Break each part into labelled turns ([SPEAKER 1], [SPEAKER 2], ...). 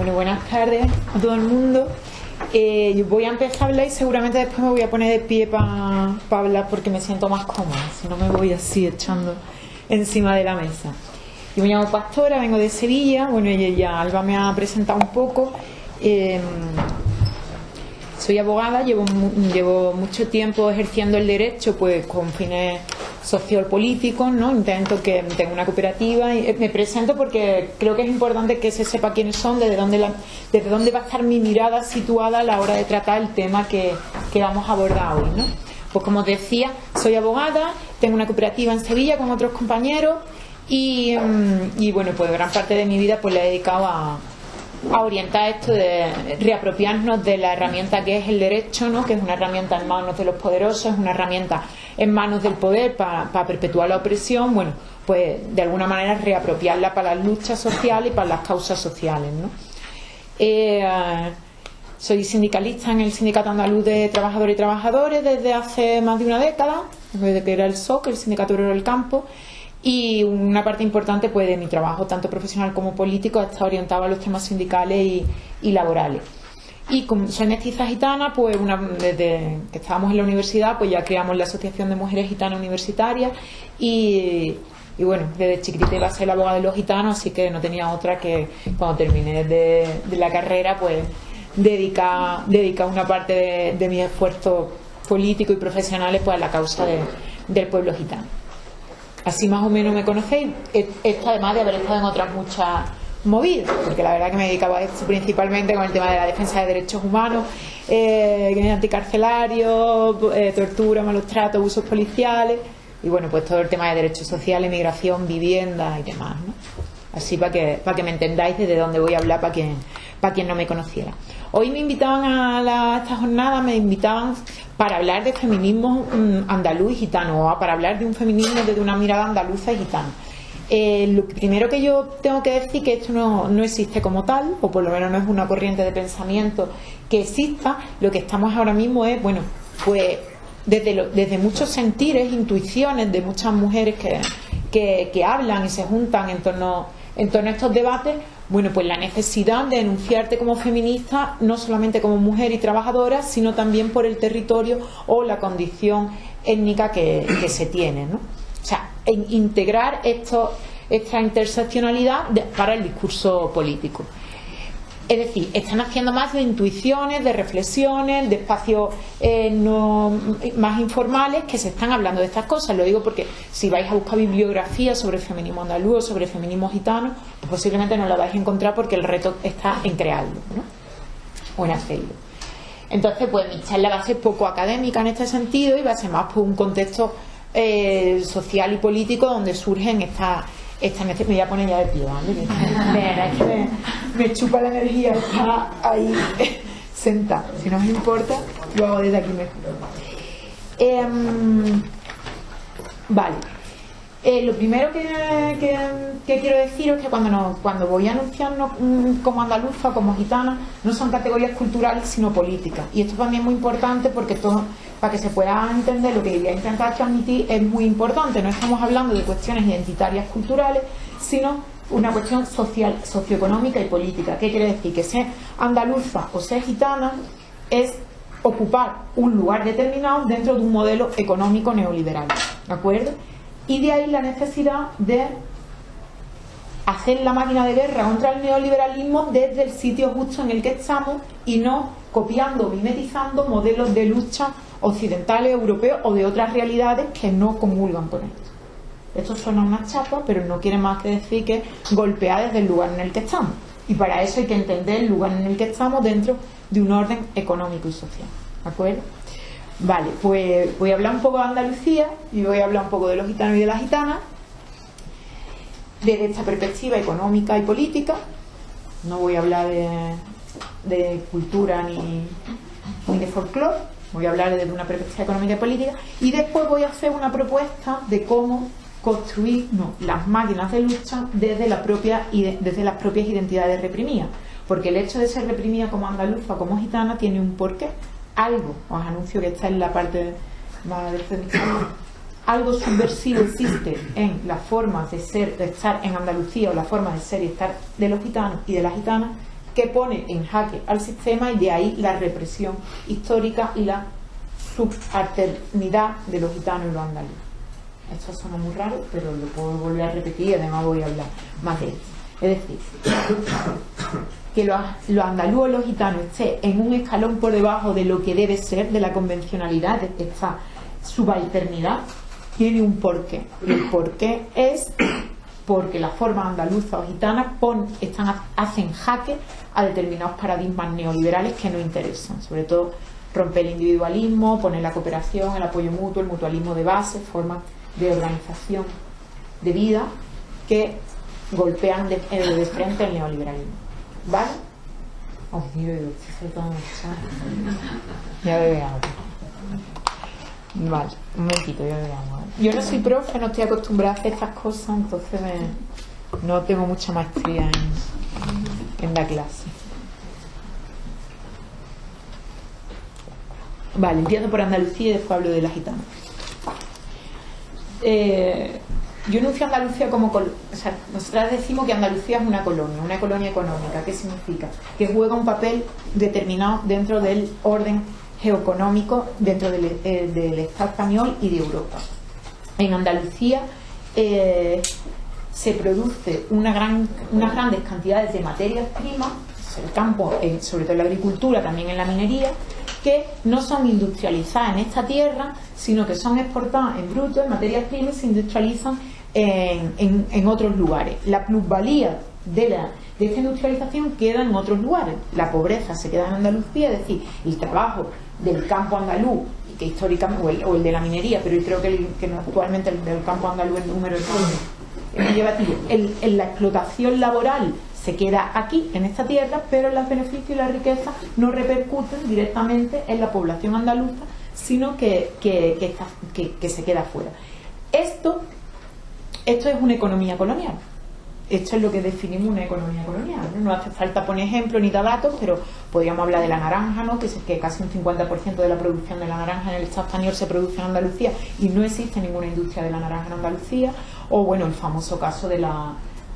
[SPEAKER 1] Bueno, buenas tardes a todo el mundo. Yo voy a empezar a hablar y seguramente después me voy a poner de pie para hablar porque me siento más cómoda, si no me voy así echando encima de la mesa. Yo me llamo Pastora, vengo de Sevilla. Bueno, ya Alba me ha presentado un poco. Soy abogada, llevo mucho tiempo ejerciendo el derecho pues con fines sociopolíticos, ¿no? Intento que tenga una cooperativa y me presento porque creo que es importante que se sepa quiénes son, desde dónde va a estar mi mirada situada a la hora de tratar el tema que vamos a abordar hoy, ¿no? Pues como os decía, soy abogada, tengo una cooperativa en Sevilla con otros compañeros y bueno, pues gran parte de mi vida pues la he dedicado a orientar esto de reapropiarnos de la herramienta que es el derecho, ¿no? Que es una herramienta en manos de los poderosos, es una herramienta en manos del poder para perpetuar la opresión. Bueno, pues de alguna manera reapropiarla para las luchas sociales y para las causas sociales, ¿no? Soy sindicalista en el Sindicato Andaluz de Trabajadores y Trabajadores desde hace más de una década, desde que era el SOC, el Sindicato Obrero del Campo. Y una parte importante pues de mi trabajo, tanto profesional como político, está orientado a los temas sindicales y laborales. Y como soy mestiza gitana, pues desde que estábamos en la universidad, pues ya creamos la Asociación de Mujeres Gitanas Universitarias y bueno, desde chiquitita iba a ser la abogada de los gitanos, así que no tenía otra que cuando terminé de la carrera, pues dedicar una parte de mis esfuerzos políticos y profesionales pues a la causa del pueblo gitano. Así más o menos me conocéis. Esto además de haber estado en otras muchas movidas, porque la verdad que me dedicaba a esto principalmente con el tema de la defensa de derechos humanos, anticarcelarios, tortura, malos tratos, abusos policiales y bueno, pues todo el tema de derechos sociales, migración, vivienda y demás, ¿no? Así para que me entendáis desde dónde voy a hablar para quien no me conociera. Hoy me invitaban a esta jornada, para hablar de feminismo andaluz y gitano, o para hablar de un feminismo desde una mirada andaluza y gitana. Lo primero que yo tengo que decir que esto no existe como tal, o por lo menos no es una corriente de pensamiento que exista. Lo que estamos ahora mismo es, bueno, pues desde muchos sentires, intuiciones de muchas mujeres que hablan y se juntan en torno a estos debates. Bueno, pues la necesidad de enunciarte como feminista, no solamente como mujer y trabajadora, sino también por el territorio o la condición étnica que se tiene, ¿no? O sea, integrar esta interseccionalidad para el discurso político. Es decir, están haciendo más de intuiciones, de reflexiones, de espacios más informales que se están hablando de estas cosas. Lo digo porque si vais a buscar bibliografía sobre el feminismo andaluz o sobre el feminismo gitano, pues posiblemente no la vais a encontrar porque el reto está en crearlo, ¿no? O en hacerlo. Entonces, pues mi charla va a ser poco académica en este sentido y va a ser más por un contexto social y político donde surgen estas. Me voy a poner ya de pie, ¿vale? Es que me chupa la energía estar ahí sentada. Si no os importa, lo hago desde aquí mejor. Vale. Lo primero que quiero deciros es que cuando voy a anunciarnos como andaluza, como gitana, no son categorías culturales sino políticas. Y esto también es muy importante porque para que se pueda entender lo que voy a intentar transmitir es muy importante. No estamos hablando de cuestiones identitarias culturales, sino una cuestión social, socioeconómica y política. ¿Qué quiere decir? Que ser andaluza o ser gitana es ocupar un lugar determinado dentro de un modelo económico neoliberal, ¿de acuerdo? Y de ahí la necesidad de hacer la máquina de guerra contra el neoliberalismo desde el sitio justo en el que estamos y no copiando, mimetizando modelos de lucha occidentales, europeos o de otras realidades que no comulgan con esto. Esto suena una chapa, pero no quiere más que decir que golpear desde el lugar en el que estamos. Y para eso hay que entender el lugar en el que estamos dentro de un orden económico y social. ¿De acuerdo? Vale, pues voy a hablar un poco de Andalucía y voy a hablar un poco de los gitanos y de las gitanas desde esta perspectiva económica y política. No voy a hablar de cultura ni de folclore, voy a hablar desde una perspectiva económica y política y después voy a hacer una propuesta de cómo construir las máquinas de lucha desde las propias identidades reprimidas, porque el hecho de ser reprimida como andaluza o como gitana tiene un porqué. Algo, os anuncio que está en la parte más de algo subversivo existe en las formas de ser, de estar en Andalucía, o la forma de ser y estar de los gitanos y de las gitanas, que pone en jaque al sistema, y de ahí la represión histórica y la subalternidad de los gitanos y los andaluces. Esto suena muy raro, pero lo puedo volver a repetir y además voy a hablar más de esto. Es decir, que los andalúes o los gitanos estén en un escalón por debajo de lo que debe ser, de la convencionalidad, de esta subalternidad, tiene un porqué. Y el porqué es porque las formas andaluzas o gitanas hacen jaque a determinados paradigmas neoliberales que no interesan, sobre todo romper el individualismo, poner la cooperación, el apoyo mutuo, el mutualismo de base, formas de organización de vida que golpean de frente el neoliberalismo. ¿Vale? Oh, Dios, ya bebe agua. Vale, un momentito, ya bebe agua. Yo no soy profe, no estoy acostumbrada a hacer estas cosas, entonces no tengo mucha maestría en la clase. Vale, empiezo por Andalucía y después hablo de la gitana. Yo enuncio Andalucía como o sea, nosotras decimos que Andalucía es una colonia económica. ¿Qué significa? Que juega un papel determinado dentro del orden geoeconómico, dentro del Estado español y de Europa. En Andalucía se produce unas grandes cantidades de materias primas, el campo, sobre todo en la agricultura, también en la minería, que no son industrializadas en esta tierra, sino que son exportadas en bruto, en materias primas, y se industrializan en otros lugares. La plusvalía de esta industrialización queda en otros lugares. La pobreza se queda en Andalucía, es decir, el trabajo del campo andaluz, que históricamente, o el de la minería, pero yo creo que actualmente el del campo andaluz el número es muy llevativo. La explotación laboral se queda aquí, en esta tierra, pero los beneficios y la riqueza no repercuten directamente en la población andaluza, sino que se queda fuera. Esto es una economía colonial. Esto es lo que definimos una economía colonial, ¿no? No hace falta poner ejemplos ni dar datos, pero podríamos hablar de la naranja, ¿no? Que casi un 50% de la producción de la naranja en el Estado español se produce en Andalucía y no existe ninguna industria de la naranja en Andalucía. O bueno, el famoso caso de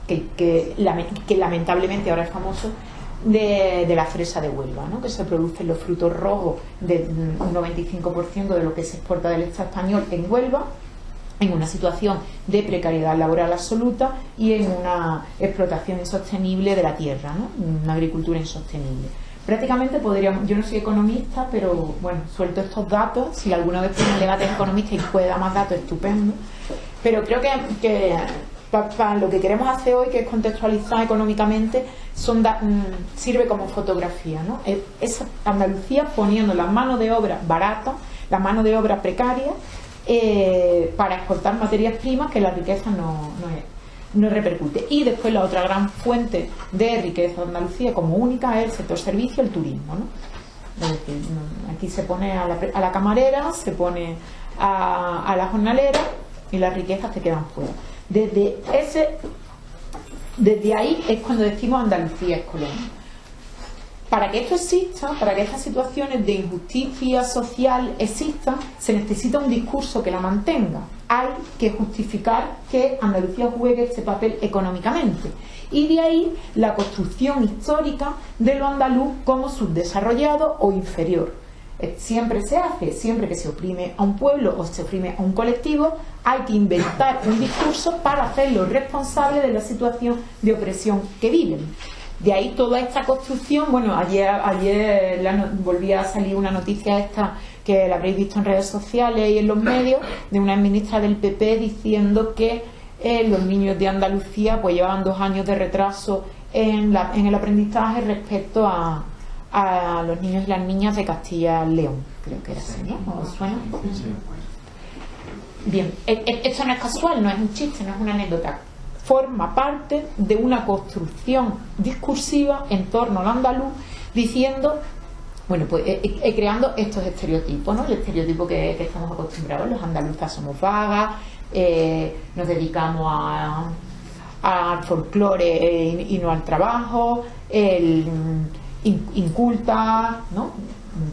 [SPEAKER 1] que lamentablemente ahora es famoso, de la fresa de Huelva, ¿no? Que se producen los frutos rojos de un 95% de lo que se exporta del Estado español en Huelva, en una situación de precariedad laboral absoluta y en una explotación insostenible de la tierra, ¿no? Una agricultura insostenible. Prácticamente podríamos, yo no soy economista, pero bueno, suelto estos datos. Si alguna vez tiene un debate economista y puede dar más datos, estupendo. Pero creo que para lo que queremos hacer hoy, que es contextualizar económicamente, sirve como fotografía, ¿no? Es Andalucía poniendo la mano de obra barata, la mano de obra precaria, para exportar materias primas que la riqueza no repercute. Y después la otra gran fuente de riqueza de Andalucía como única es el sector servicio, el turismo, ¿no? Es decir, aquí se pone a la camarera, se pone a la jornalera y las riquezas se quedan fuera. Desde ahí es cuando decimos Andalucía es colonia. Para que esto exista, para que estas situaciones de injusticia social existan, se necesita un discurso que la mantenga. Hay que justificar que Andalucía juegue este papel económicamente. Y de ahí la construcción histórica de lo andaluz como subdesarrollado o inferior. Siempre se hace, siempre que se oprime a un pueblo o se oprime a un colectivo, hay que inventar un discurso para hacerlo responsable de la situación de opresión que viven. De ahí toda esta construcción. Bueno, ayer volvía a salir una noticia esta que la habréis visto en redes sociales y en los medios, de una ministra del PP diciendo que los niños de Andalucía pues llevaban 2 años de retraso en el aprendizaje respecto a los niños y las niñas de Castilla y León, creo que era así, ¿no? ¿Os suena? Bien, esto no es casual, no es un chiste, no es una anécdota. Forma parte de una construcción discursiva en torno al andaluz, diciendo, bueno, pues creando estos estereotipos, ¿no? El estereotipo que estamos acostumbrados: los andaluzas somos vagas, nos dedicamos al folclore y no al trabajo, inculta, ¿no?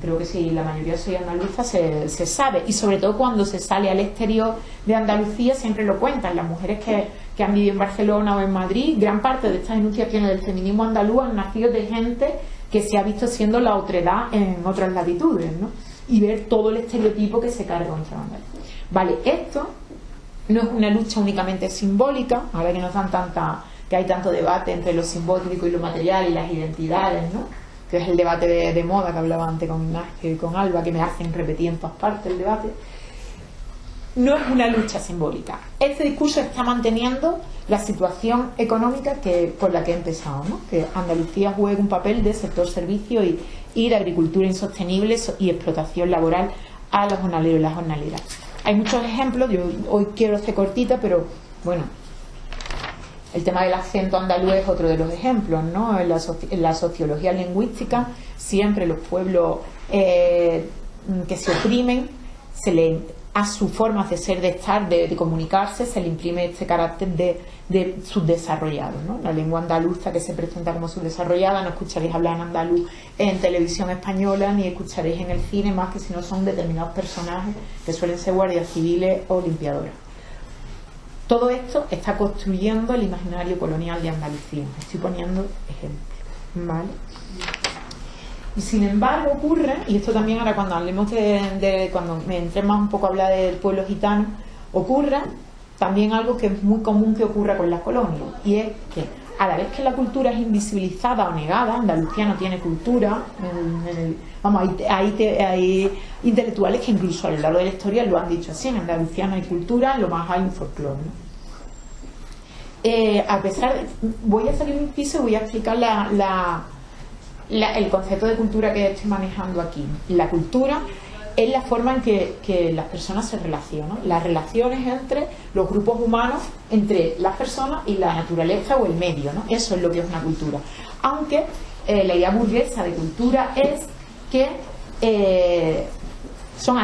[SPEAKER 1] creo que si la mayoría soy andaluza se sabe, y sobre todo cuando se sale al exterior de Andalucía siempre lo cuentan las mujeres que han vivido en Barcelona o en Madrid. Gran parte de estas enunciaciones del feminismo andaluz han nacido de gente que se ha visto siendo la otredad en otras latitudes, ¿no? Y ver todo el estereotipo que se carga contra la mujer. Vale, esto no es una lucha únicamente simbólica, ahora que nos dan que hay tanto debate entre lo simbólico y lo material y las identidades, ¿no? Que es el debate de moda que hablaba antes con Ignacio y con Alba, que me hacen repetir en todas partes el debate. No es una lucha simbólica. Este discurso está manteniendo la situación económica por la que he empezado, ¿no? Que Andalucía juega un papel de sector servicio y de agricultura insostenible y explotación laboral a los jornaleros y las jornaleras. Hay muchos ejemplos, yo hoy quiero ser cortita, pero bueno, el tema del acento andaluz es otro de los ejemplos, ¿no? En la sociología lingüística, siempre los pueblos que se oprimen, a su forma de ser, de estar, de comunicarse, se le imprime este carácter de subdesarrollado, ¿no? La lengua andaluza que se presenta como subdesarrollada, no escucharéis hablar en andaluz en televisión española, ni escucharéis en el cine, más que si no son determinados personajes que suelen ser guardias civiles o limpiadoras. Todo esto está construyendo el imaginario colonial de Andalucía. Estoy poniendo ejemplos, ¿vale? Y sin embargo ocurre, y esto también ahora cuando hablemos cuando me entré más un poco a hablar del pueblo gitano, ocurre también algo que es muy común que ocurra con las colonias, y es que a la vez que la cultura es invisibilizada o negada, Andalucía no tiene cultura, hay intelectuales que incluso a lo largo de la historia lo han dicho así: en Andalucía no hay cultura, lo más hay un folclore, ¿no? A pesar de, voy a salir de un piso y voy a explicar el concepto de cultura que estoy manejando aquí. La cultura es la forma en que las personas se relacionan, las relaciones entre los grupos humanos, entre las personas y la naturaleza o el medio, ¿no? Eso es lo que es una cultura. Aunque la idea burguesa de cultura es que son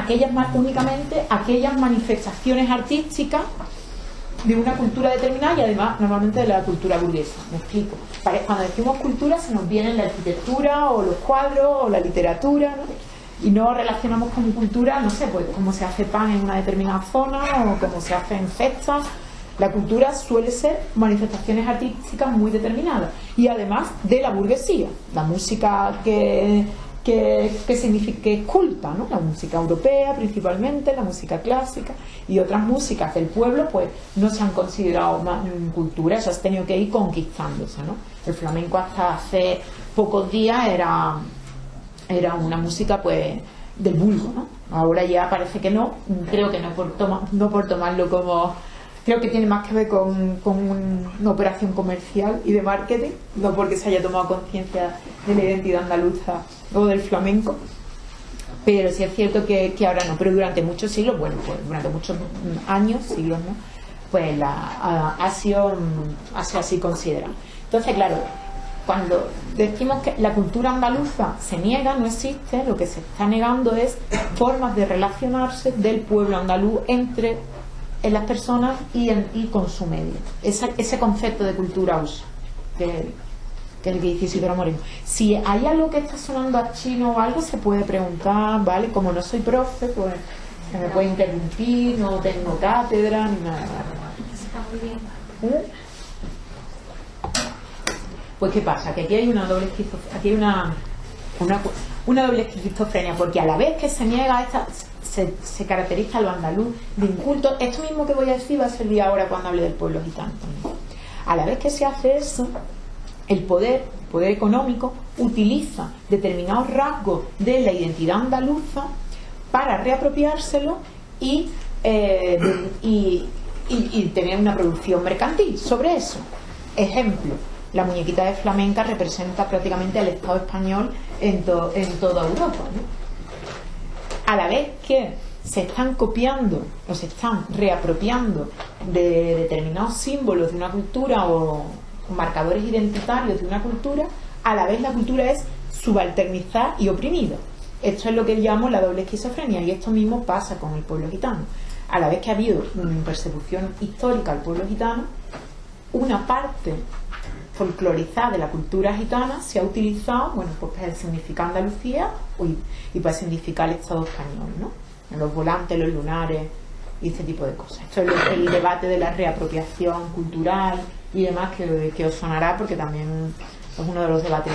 [SPEAKER 1] únicamente aquellas manifestaciones artísticas de una cultura determinada, y además normalmente de la cultura burguesa. Me explico. Cuando decimos cultura se nos viene la arquitectura o los cuadros o la literatura, ¿no? Y no relacionamos con cultura, no sé, pues cómo se hace pan en una determinada zona o cómo se hacen cestas. La cultura suele ser manifestaciones artísticas muy determinadas, y además de la burguesía, la música que significa, que es culta, ¿no? La música europea principalmente, la música clásica y otras músicas del pueblo, pues no se han considerado cultura, eso has tenido que ir conquistándose, ¿no? El flamenco hasta hace pocos días era una música pues del vulgo, ¿no? Ahora ya parece que no, creo que no por tomarlo como, creo que tiene más que ver con una operación comercial y de marketing, no porque se haya tomado conciencia de la identidad andaluza o del flamenco, pero sí es cierto que ahora no, pero durante muchos siglos, bueno, pues durante muchos años, siglos, ¿no? Pues ha sido así considerado. Entonces, claro, cuando decimos que la cultura andaluza se niega, no existe, lo que se está negando es formas de relacionarse del pueblo andaluz entre las personas y con su medio. Ese concepto de cultura uso, que es el que dice Isidoro Moreno. Si hay algo que está sonando a chino o algo, se puede preguntar, ¿vale? Como no soy profe, pues se me puede interrumpir, no tengo cátedra ni nada.
[SPEAKER 2] Está muy bien.
[SPEAKER 1] Pues ¿qué pasa? Que aquí hay una doble esquizofrenia, porque a la vez que se niega se caracteriza lo andaluz de inculto. Esto mismo que voy a decir va a servir ahora cuando hable del pueblo gitano también. A la vez que se hace eso, el poder económico utiliza determinados rasgos de la identidad andaluza para reapropiárselo y tener una producción mercantil sobre eso. Ejemplo: la muñequita de flamenca representa prácticamente al Estado español en toda Europa, ¿no? A la vez que se están copiando o se están reapropiando de determinados símbolos de una cultura o marcadores identitarios de una cultura, a la vez la cultura es subalternizada y oprimida. Esto es lo que llamo la doble esquizofrenia, y esto mismo pasa con el pueblo gitano. A la vez que ha habido persecución histórica al pueblo gitano, una parte folclorizar de la cultura gitana se ha utilizado, bueno, pues para significar Andalucía y para significar el Estado español, ¿no? En los volantes, los lunares y este tipo de cosas. Esto es el debate de la reapropiación cultural y demás que os sonará, porque también es uno de los debates.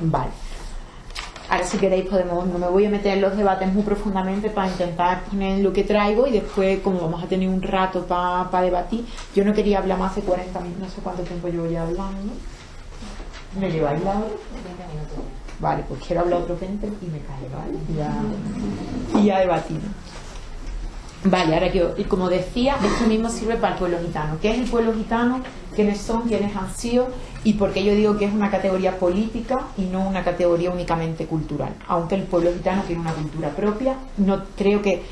[SPEAKER 1] Vale. Ahora, si queréis, podemos, no me voy a meter en los debates muy profundamente para intentar poner lo que traigo, y después, como vamos a tener un rato para debatir, yo no quería hablar más de 40 minutos, no sé cuánto tiempo llevo ya hablando. ¿Me lleváis la hora? 20 minutos. Vale, pues quiero hablar otros 20 y me caigo, ¿vale? Y ya debatimos. Vale, ahora y como decía, esto mismo sirve para el pueblo gitano. ¿Qué es el pueblo gitano? ¿Quiénes son? ¿Quiénes han sido? Y por qué yo digo que es una categoría política y no una categoría únicamente cultural. Aunque el pueblo gitano tiene una cultura propia, no creo que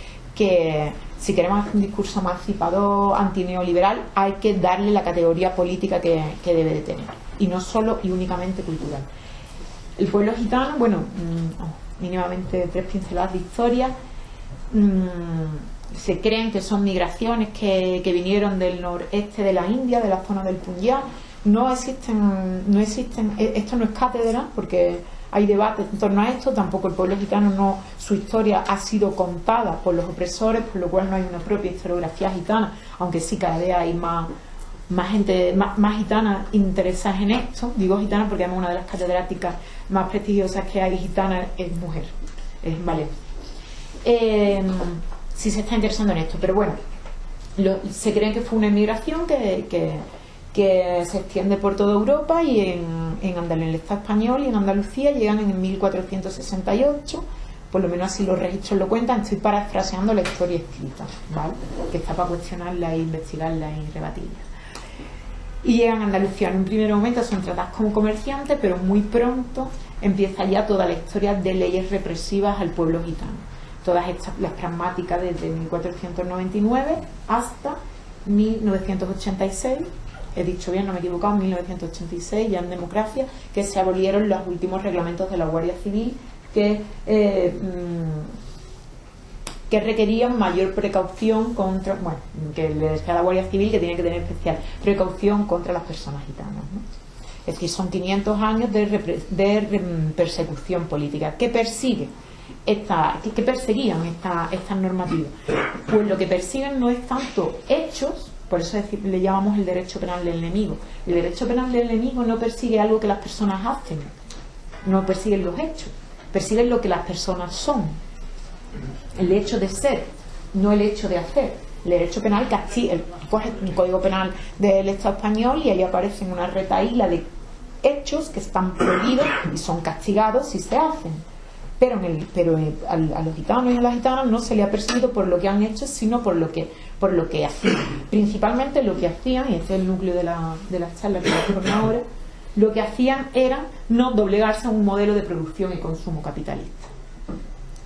[SPEAKER 1] si queremos hacer un discurso emancipador, antineoliberal, hay que darle la categoría política que debe de tener. Y no solo y únicamente cultural. El pueblo gitano, bueno, mínimamente 3 pinceladas de historia. Se creen que son migraciones que vinieron del noreste de la India, de la zona del Punjab. No existen, esto no es cátedra, porque hay debate en torno a esto. Tampoco el pueblo gitano, su historia ha sido contada por los opresores, por lo cual no hay una propia historiografía gitana, aunque sí cada vez hay más gente, más gitanas interesadas en esto. Digo gitana porque además una de las catedráticas más prestigiosas que hay gitana es mujer, es Valencia. Si se está interesando en esto, pero bueno, se cree que fue una emigración que se extiende por toda Europa, y en el Estado español y en Andalucía llegan en 1468, por lo menos así los registros lo cuentan. Estoy parafraseando la historia escrita, ¿vale? Que está para cuestionarla e investigarla y rebatirla. Y llegan a Andalucía. En un primer momento son tratadas como comerciantes, pero muy pronto empieza ya toda la historia de leyes represivas al pueblo gitano. Todas estas, las pragmáticas desde 1499 hasta 1986, he dicho bien, no me he equivocado, 1986, ya en democracia, que se abolieron los últimos reglamentos de la Guardia Civil que requerían mayor precaución contra, bueno, que le decía a la Guardia Civil que tiene que tener especial precaución contra las personas gitanas, ¿no? Es decir, son 500 años de persecución política. ¿Qué persigue? ¿Qué perseguían estas normativas? Pues lo que persiguen no es tanto hechos, por eso le llamamos el derecho penal del enemigo. El derecho penal del enemigo no persigue algo que las personas hacen, no persiguen los hechos, persiguen lo que las personas son, el hecho de ser, no el hecho de hacer. El derecho penal castiga, coge un código penal del Estado español y ahí aparecen una retahíla de hechos que están prohibidos y son castigados si se hacen. Pero a los gitanos y a las gitanas no se le ha perseguido por lo que han hecho, sino por lo que hacían. Principalmente lo que hacían, y este es el núcleo de las charlas que voy a poner ahora, lo que hacían era no doblegarse a un modelo de producción y consumo capitalista.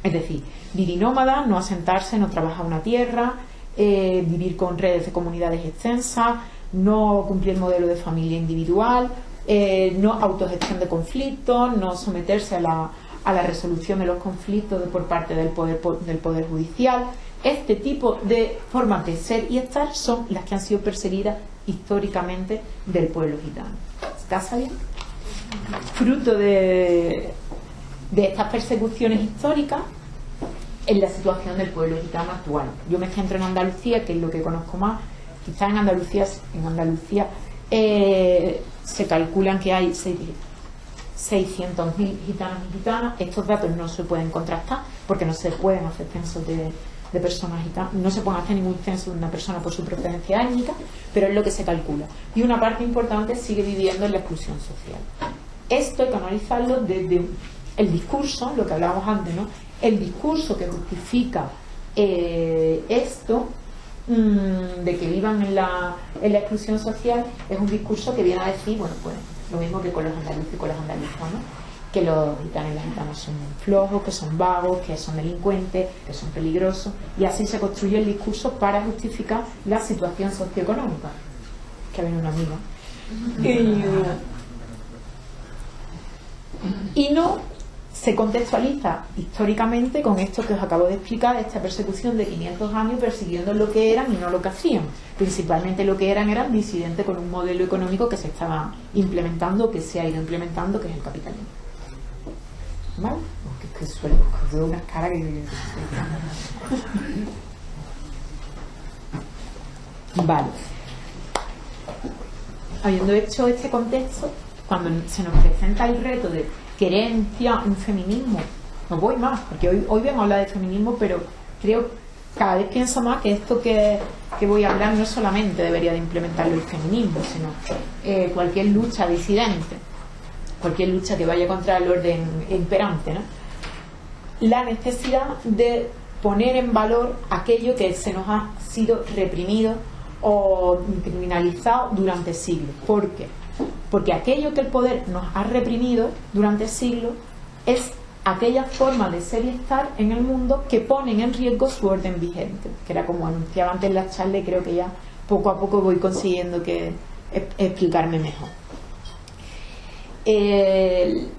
[SPEAKER 1] Es decir, vivir nómadas, no asentarse, no trabajar una tierra, vivir con redes de comunidades extensas, no cumplir el modelo de familia individual, no autogestión de conflictos, no someterse a la resolución de los conflictos por parte del poder judicial. Este tipo de formas de ser y estar son las que han sido perseguidas históricamente del pueblo gitano. ¿Está sabiendo? Fruto de estas persecuciones históricas en la situación del pueblo gitano actual. Yo me centro en Andalucía, que es lo que conozco más. Quizás en Andalucía se calculan que hay 600.000 gitanos y gitanas. Estos datos no se pueden contrastar porque no se pueden hacer censos de personas gitanas, no se puede hacer ningún censo de una persona por su procedencia étnica, pero es lo que se calcula. Y una parte importante sigue viviendo en la exclusión social. Esto hay que analizarlo desde el discurso, lo que hablábamos antes, ¿no? El discurso que justifica esto de que vivan en la exclusión social es un discurso que viene a decir, bueno, pues lo mismo que con los andaluces y con las andaluzas, ¿no? Que los gitanos y las gitanas son flojos, que son vagos, que son delincuentes, que son peligrosos, y así se construye el discurso para justificar la situación socioeconómica. Que viene una amiga. Y no se contextualiza históricamente con esto que os acabo de explicar, esta persecución de 500 años persiguiendo lo que eran y no lo que hacían. Principalmente lo que eran disidentes con un modelo económico que se estaba implementando, que se ha ido implementando, que es el capitalismo. ¿Vale? Que suele de unas caras que... Vale. Habiendo hecho este contexto, cuando se nos presenta el reto de querencia un feminismo, no voy más, porque hoy vengo a hablar de feminismo, pero creo, cada vez pienso más que esto que voy a hablar no solamente debería de implementarlo el feminismo, sino cualquier lucha disidente, cualquier lucha que vaya contra el orden imperante, ¿no? La necesidad de poner en valor aquello que se nos ha sido reprimido o criminalizado durante siglos. ¿Por qué? Porque aquello que el poder nos ha reprimido durante siglos es aquella forma de ser y estar en el mundo que ponen en riesgo su orden vigente, que era como anunciaba antes en la charla, y creo que ya poco a poco voy consiguiendo explicarme mejor. El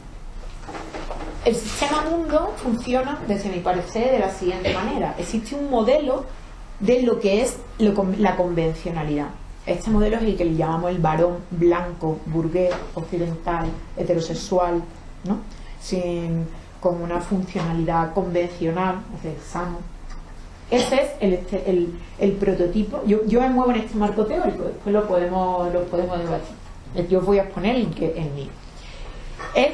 [SPEAKER 1] sistema mundo funciona, desde mi parecer, de la siguiente manera. Existe un modelo de lo que es la convencionalidad. Este modelo es el que le llamamos el varón blanco, burgués, occidental, heterosexual, ¿no? Con una funcionalidad convencional, es decir, sano. Ese es el prototipo. Yo me muevo en este marco teórico, después lo podemos debatir. Yo voy a exponer el mío. Es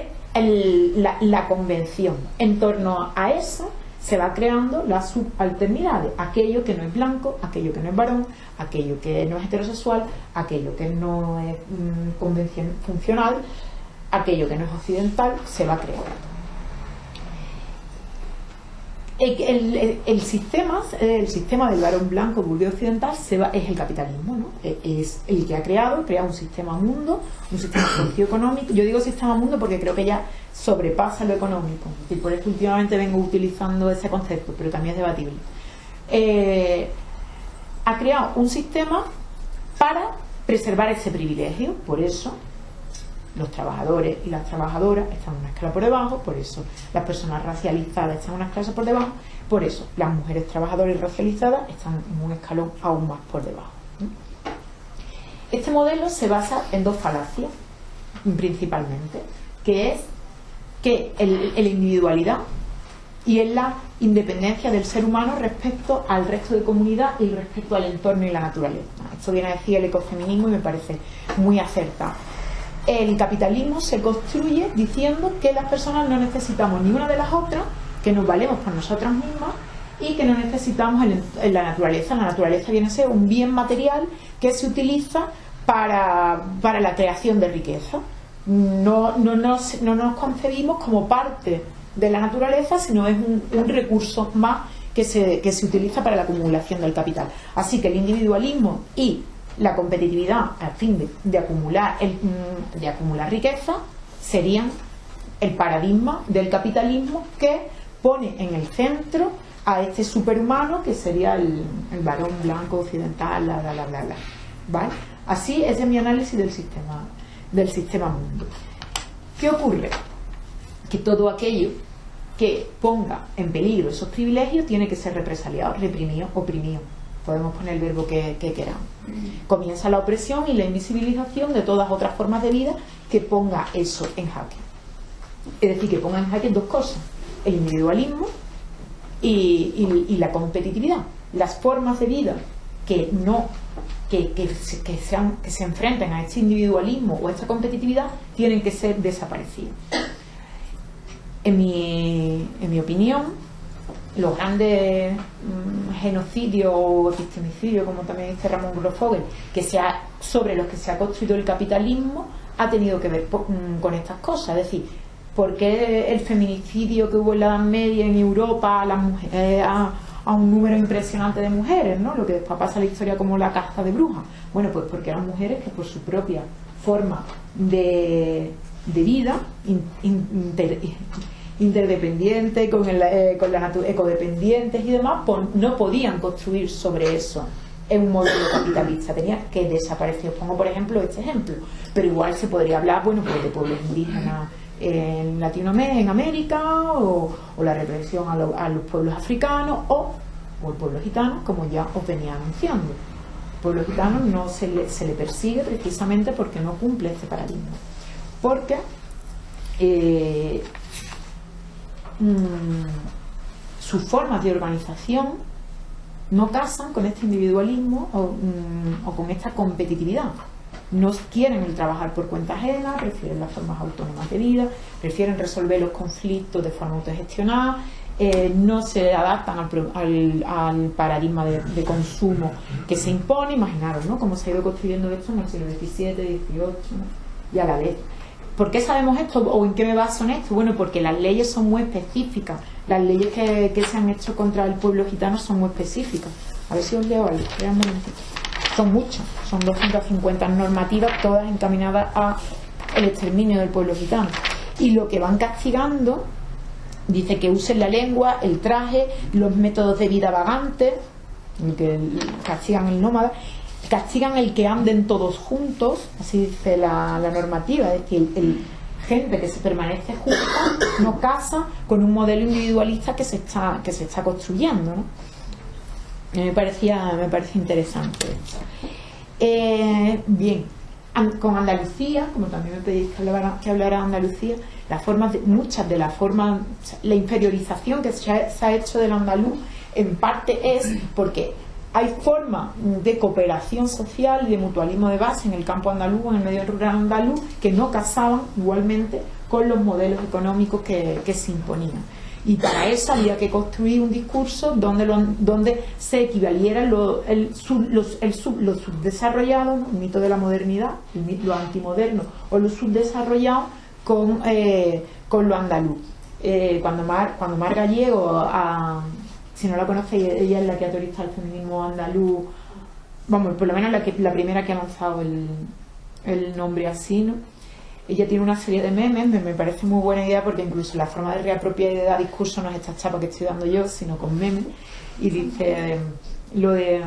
[SPEAKER 1] la convención. En torno a eso se va creando las subalternidades, aquello que no es blanco, aquello que no es varón, aquello que no es heterosexual, aquello que no es funcional, aquello que no es occidental, se va creando. El sistema del varón blanco burgués occidental es el capitalismo, ¿no? Es el que crea un sistema mundo, un sistema socioeconómico. Yo digo sistema mundo porque creo que ya sobrepasa lo económico, y por eso últimamente vengo utilizando ese concepto, pero también es debatible. Ha creado un sistema para preservar ese privilegio. Por eso los trabajadores y las trabajadoras están en una escala por debajo, por eso las personas racializadas están en una escala por debajo, por eso las mujeres trabajadoras y racializadas están en un escalón aún más por debajo. Este modelo se basa en dos falacias, principalmente, que es que la individualidad y en la independencia del ser humano respecto al resto de comunidad y respecto al entorno y la naturaleza. Esto viene a decir el ecofeminismo y me parece muy acertado. El capitalismo se construye diciendo que las personas no necesitamos ni una de las otras, que nos valemos por nosotras mismas y que no necesitamos en la naturaleza. La naturaleza viene a ser un bien material que se utiliza para la creación de riqueza. No nos concebimos como parte de la naturaleza, sino es un recurso más que se utiliza para la acumulación del capital. Así que el individualismo y la competitividad al fin de acumular riqueza serían el paradigma del capitalismo, que pone en el centro a este superhumano que sería el varón blanco occidental, ¿vale? Así ese es mi análisis del sistema mundo. ¿Qué ocurre? Que todo aquello que ponga en peligro esos privilegios tiene que ser represaliado, reprimido, oprimido. Podemos poner el verbo que queramos. Comienza la opresión y la invisibilización de todas otras formas de vida que ponga eso en jaque. Es decir, que ponga en jaque dos cosas: el individualismo y la competitividad. Las formas de vida que se enfrenten a este individualismo o a esta competitividad tienen que ser desaparecidas. En mi opinión, los grandes genocidios o epistemicidios, como también dice Ramón Grosfoguel, sobre los que se ha construido el capitalismo, ha tenido que ver con estas cosas. Es decir, ¿por qué el feminicidio que hubo en la Edad Media en Europa a un número impresionante de mujeres, ¿no? Lo que después pasa en la historia como la caza de brujas? Bueno, pues porque eran mujeres que por su propia forma de vida interdependiente, ecodependientes y demás, no podían construir sobre eso en un modelo capitalista, tenía que desaparecer. Os pongo por ejemplo este ejemplo, pero igual se podría hablar, bueno, pues de pueblos indígenas en Latinoamérica, en América, o la represión a los pueblos africanos, o el pueblo gitano, como ya os venía anunciando. El pueblo gitano no se le persigue precisamente porque no cumple este paradigma, porque sus formas de organización no casan con este individualismo o con esta competitividad. No quieren el trabajar por cuenta ajena, prefieren las formas autónomas de vida, prefieren resolver los conflictos de forma autogestionada, no se adaptan al paradigma de consumo que se impone. Imaginaros, ¿no?, cómo se ha ido construyendo esto en el siglo XVII, XVIII, ¿no?, y a la vez. ¿Por qué sabemos esto o en qué me baso en esto? Bueno, porque las leyes son muy específicas. Las leyes que se han hecho contra el pueblo gitano son muy específicas. A ver si os leo algo. Espera un momentito. Son muchas, son 250 normativas, todas encaminadas al exterminio del pueblo gitano. Y lo que van castigando, dice que usen la lengua, el traje, los métodos de vida vagantes, que castigan el nómada, castigan el que anden todos juntos, así dice la normativa, es decir, gente que se permanece junta no casa con un modelo individualista que se está construyendo, ¿no? Me parece interesante esto. Bien, con Andalucía, como también me pedís que hablara de Andalucía, muchas de las formas, la inferiorización que se ha hecho del andaluz en parte es porque hay formas de cooperación social y de mutualismo de base en el campo andaluz, en el medio rural andaluz, que no casaban igualmente con los modelos económicos que se imponían. Y para eso había que construir un discurso donde se equivalieran los subdesarrollados, el mito de la modernidad, lo antimoderno o los subdesarrollados con lo andaluz. Cuando Mar Gallego, si no la conocéis, ella es la que autoriza el feminismo andaluz, vamos, por lo menos la primera que ha lanzado el nombre así, ¿no? Ella tiene una serie de memes, me parece muy buena idea, porque incluso la forma de reapropiar y de dar discurso no es esta chapa que estoy dando yo, sino con memes, y dice lo de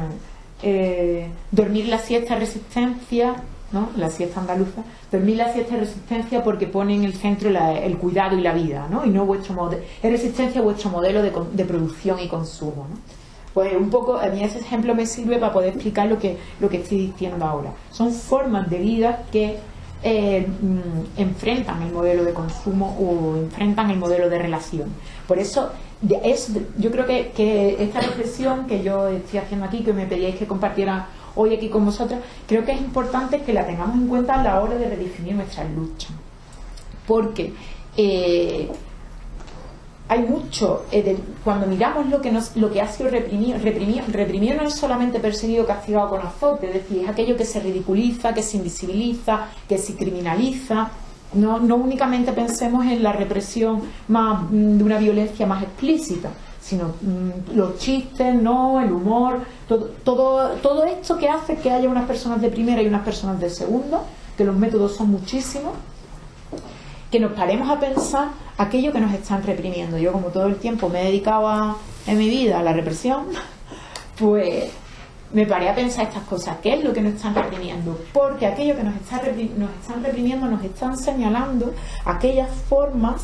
[SPEAKER 1] dormir la siesta resistencia, ¿no?, la siesta andaluza, dormir la siesta resistencia porque pone en el centro el cuidado y la vida, ¿no?, y no vuestro modelo, es resistencia vuestro modelo de producción y consumo, ¿no? Pues un poco, a mí ese ejemplo me sirve para poder explicar lo que estoy diciendo ahora. Son formas de vida que enfrentan el modelo de consumo o enfrentan el modelo de relación. Por eso yo creo que esta reflexión que yo estoy haciendo aquí, que me pedíais que compartiera hoy aquí con vosotras, creo que es importante que la tengamos en cuenta a la hora de redefinir nuestras luchas, porque hay mucho, cuando miramos lo que ha sido reprimido no es solamente perseguido, castigado con azote, es decir, es aquello que se ridiculiza, que se invisibiliza, que se criminaliza. No únicamente pensemos en la represión de una violencia más explícita, sino los chistes, ¿no?, el humor, todo esto que hace que haya unas personas de primera y unas personas de segunda, que los métodos son muchísimos, que nos paremos a pensar aquello que nos están reprimiendo. Yo, como todo el tiempo me he dedicado en mi vida a la represión, pues me paré a pensar estas cosas. ¿Qué es lo que nos están reprimiendo? Porque aquello que nos están reprimiendo nos están señalando aquellas formas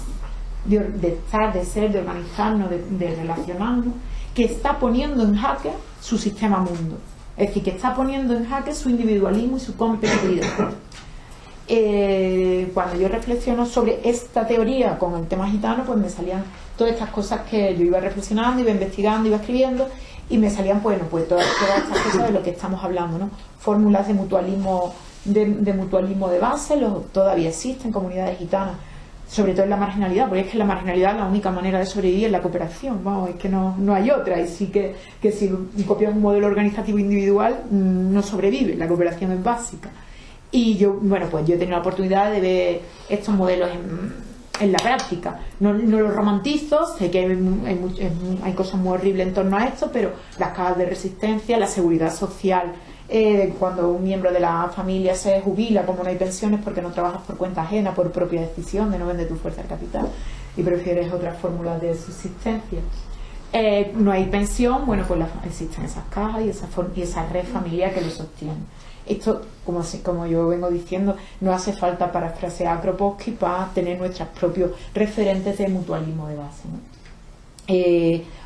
[SPEAKER 1] de estar, de ser, de organizarnos, de relacionarnos, que está poniendo en jaque su sistema mundo. Es decir, que está poniendo en jaque su individualismo y su competitividad. Cuando yo reflexiono sobre esta teoría con el tema gitano, pues me salían todas estas cosas que yo iba reflexionando, iba investigando, iba escribiendo, y me salían, bueno, pues todas estas cosas de lo que estamos hablando, ¿no? Fórmulas de mutualismo de base, todavía existen comunidades gitanas, sobre todo en la marginalidad, porque es que en la marginalidad la única manera de sobrevivir es la cooperación, vamos, es que no hay otra, y sí que si copias un modelo organizativo individual no sobrevive, la cooperación es básica. Y yo he tenido la oportunidad de ver estos modelos en la práctica. No los romantizo, sé que hay cosas muy horribles en torno a esto, pero las cajas de resistencia, la seguridad social, cuando un miembro de la familia se jubila, como no hay pensiones porque no trabajas por cuenta ajena, por propia decisión de no vender tu fuerza al capital y prefieres otras fórmulas de subsistencia. no hay pensión, bueno, pues existen esas cajas y esa red familiar que lo sostiene. Esto, como yo vengo diciendo, no hace falta parafrasear a Kropotkin para tener nuestros propios referentes de mutualismo de base, ¿no?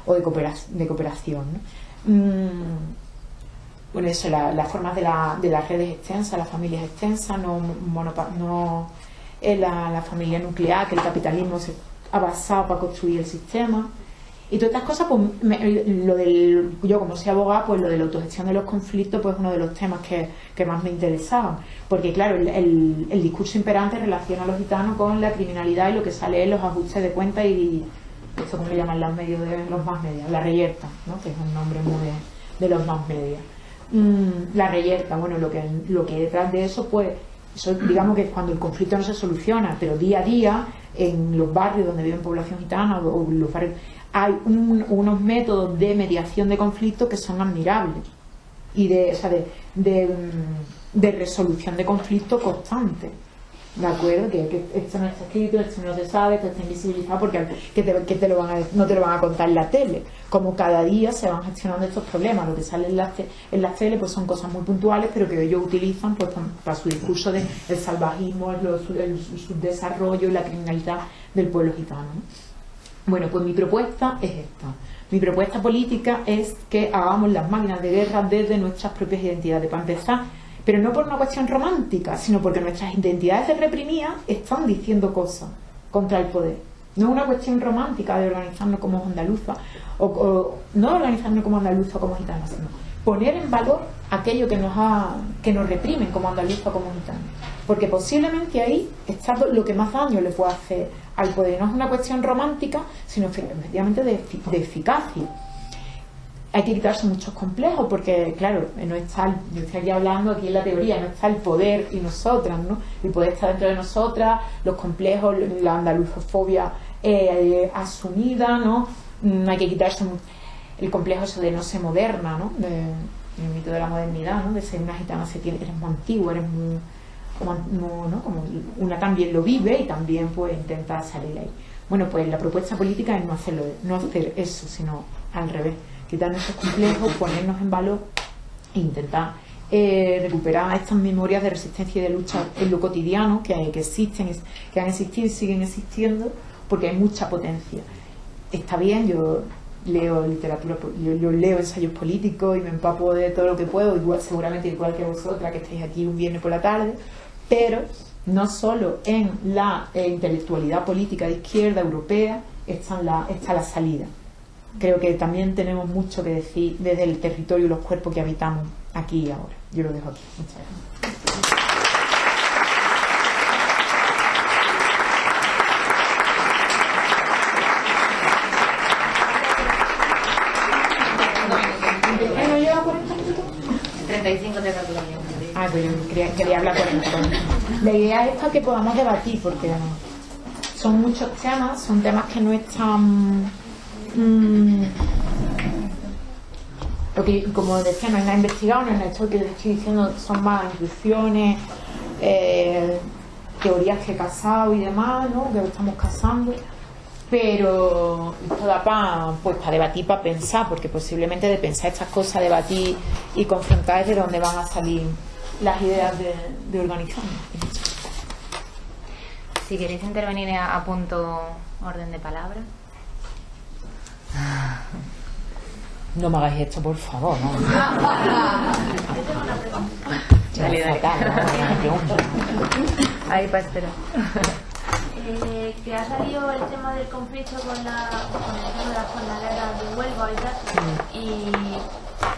[SPEAKER 1] O de cooperación, ¿no? Bueno, eso, las formas de las redes extensas, las familias extensas, la familia nuclear, que el capitalismo se ha basado para construir el sistema. Y todas estas cosas, pues yo como soy abogada, pues lo de la autogestión de los conflictos, pues es uno de los temas que más me interesaban. Porque claro, el discurso imperante relaciona a los gitanos con la criminalidad y lo que sale en los ajustes de cuentas y esto como le llaman los medios de los más medios, la reyerta, ¿no? Que es un nombre muy de los más medios. La reyerta, bueno, lo que hay detrás de eso, pues eso, digamos que cuando el conflicto no se soluciona, pero día a día en los barrios donde viven población gitana o los barrios, hay unos métodos de mediación de conflictos que son admirables y de resolución de conflictos constante, ¿de acuerdo? Que esto no está escrito, esto no se sabe, esto está invisibilizado porque no te lo van a contar en la tele. Como cada día se van gestionando estos problemas, lo que sale en las tele pues son cosas muy puntuales, pero que ellos utilizan pues para su discurso del salvajismo, el subdesarrollo y la criminalidad del pueblo gitano, ¿no? Bueno, pues mi propuesta es esta. Mi propuesta política es que hagamos las máquinas de guerra desde nuestras propias identidades, para empezar, pero no por una cuestión romántica, sino porque nuestras identidades reprimidas están diciendo cosas contra el poder. No es una cuestión romántica de organizarnos como andaluzas, o no organizarnos como andaluzas o como gitanas, sino poner en valor aquello que nos reprimen como andaluzas o como gitanos. Porque posiblemente ahí está lo que más daño le puede hacer al poder. No es una cuestión romántica, sino efectivamente de eficacia. Hay que quitarse muchos complejos porque, claro, no está yo estaría hablando aquí en la teoría, no está el poder y nosotras, ¿no? El poder está dentro de nosotras, los complejos, la andaluzofobia asumida, ¿no? Hay que quitarse el complejo eso de no ser moderna, ¿no? El mito de la modernidad, ¿no? De ser una gitana, eres muy antigua, eres muy... ¿no? Como una también lo vive y también pues intenta salir de ahí. Bueno, pues la propuesta política es no hacer eso, sino al revés, quitarnos esos complejos, ponernos en valor e intentar recuperar estas memorias de resistencia y de lucha en lo cotidiano que existen, que han existido y siguen existiendo, porque hay mucha potencia. Está bien, yo leo literatura, yo leo ensayos políticos y me empapo de todo lo que puedo, seguramente igual que vosotras que estáis aquí un viernes por la tarde, pero no solo en la intelectualidad política de izquierda europea está la salida. Creo que también tenemos mucho que decir desde el territorio y los cuerpos que habitamos aquí y ahora. Yo lo dejo aquí. Muchas gracias. ¿No lleva 40 minutos?
[SPEAKER 2] 35 de calculación.
[SPEAKER 1] Ah, pues yo quería hablar 40. La idea es esta, que podamos debatir, porque son muchos temas, son temas que no están... lo que, como decía, no es nada investigado, no es nada, esto que les estoy diciendo son más intuiciones, teorías que he casado y demás, ¿no? Que estamos casando, pero esto da para debatir, para pensar, porque posiblemente de pensar estas cosas, debatir y confrontar es de donde van a salir las ideas de organizarnos.
[SPEAKER 2] Si queréis intervenir a punto orden de palabra.
[SPEAKER 1] No me hagáis esto, por favor, ¿no?
[SPEAKER 2] Dale. Ahí para esperar.
[SPEAKER 3] Que ha salido el tema del conflicto con el tema de las jornaleras de Huelva y tal, y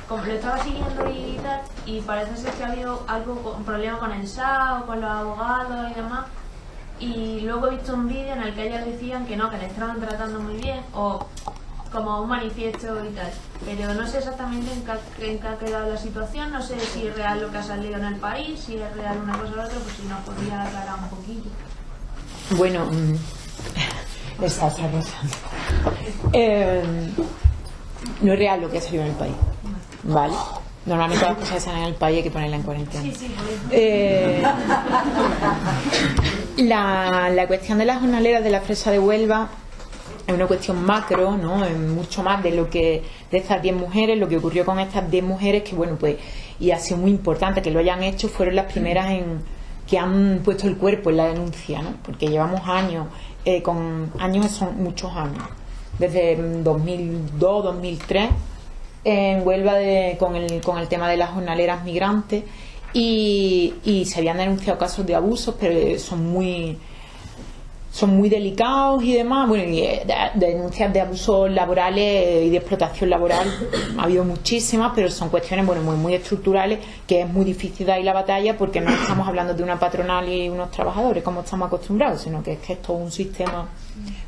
[SPEAKER 3] lo estaba siguiendo y tal, y parece ser que ha habido un problema con el SAO, con los abogados y demás, y luego he visto un vídeo en el que ellas decían que no, que le estaban tratando muy bien, o como un manifiesto y tal, pero no sé exactamente en qué ha quedado la situación, no sé si es real lo que ha salido en el país, si es real una cosa o otra, pues si nos podría aclarar un poquito.
[SPEAKER 1] Bueno, está rozando. No es real lo que ha salido en el país, ¿vale? Normalmente las cosas que salen en el país hay que ponerla en cuarentena.
[SPEAKER 3] Sí,
[SPEAKER 1] la cuestión de las jornaleras de la Fresa de Huelva es una cuestión macro, ¿no? Es mucho más de lo que de estas 10 mujeres, lo que ocurrió con estas 10 mujeres, que bueno, pues, y ha sido muy importante que lo hayan hecho, fueron las primeras que han puesto el cuerpo en la denuncia, ¿no? Porque llevamos años, con años son muchos años, desde 2002, 2003, en Huelva con el tema de las jornaleras migrantes, y se habían denunciado casos de abusos, pero son muy delicados y demás. Bueno, y denuncias de abusos laborales y de explotación laboral ha habido muchísimas, pero son cuestiones muy estructurales, que es muy difícil dar ahí la batalla, porque no estamos hablando de una patronal y unos trabajadores como estamos acostumbrados, sino que es todo un sistema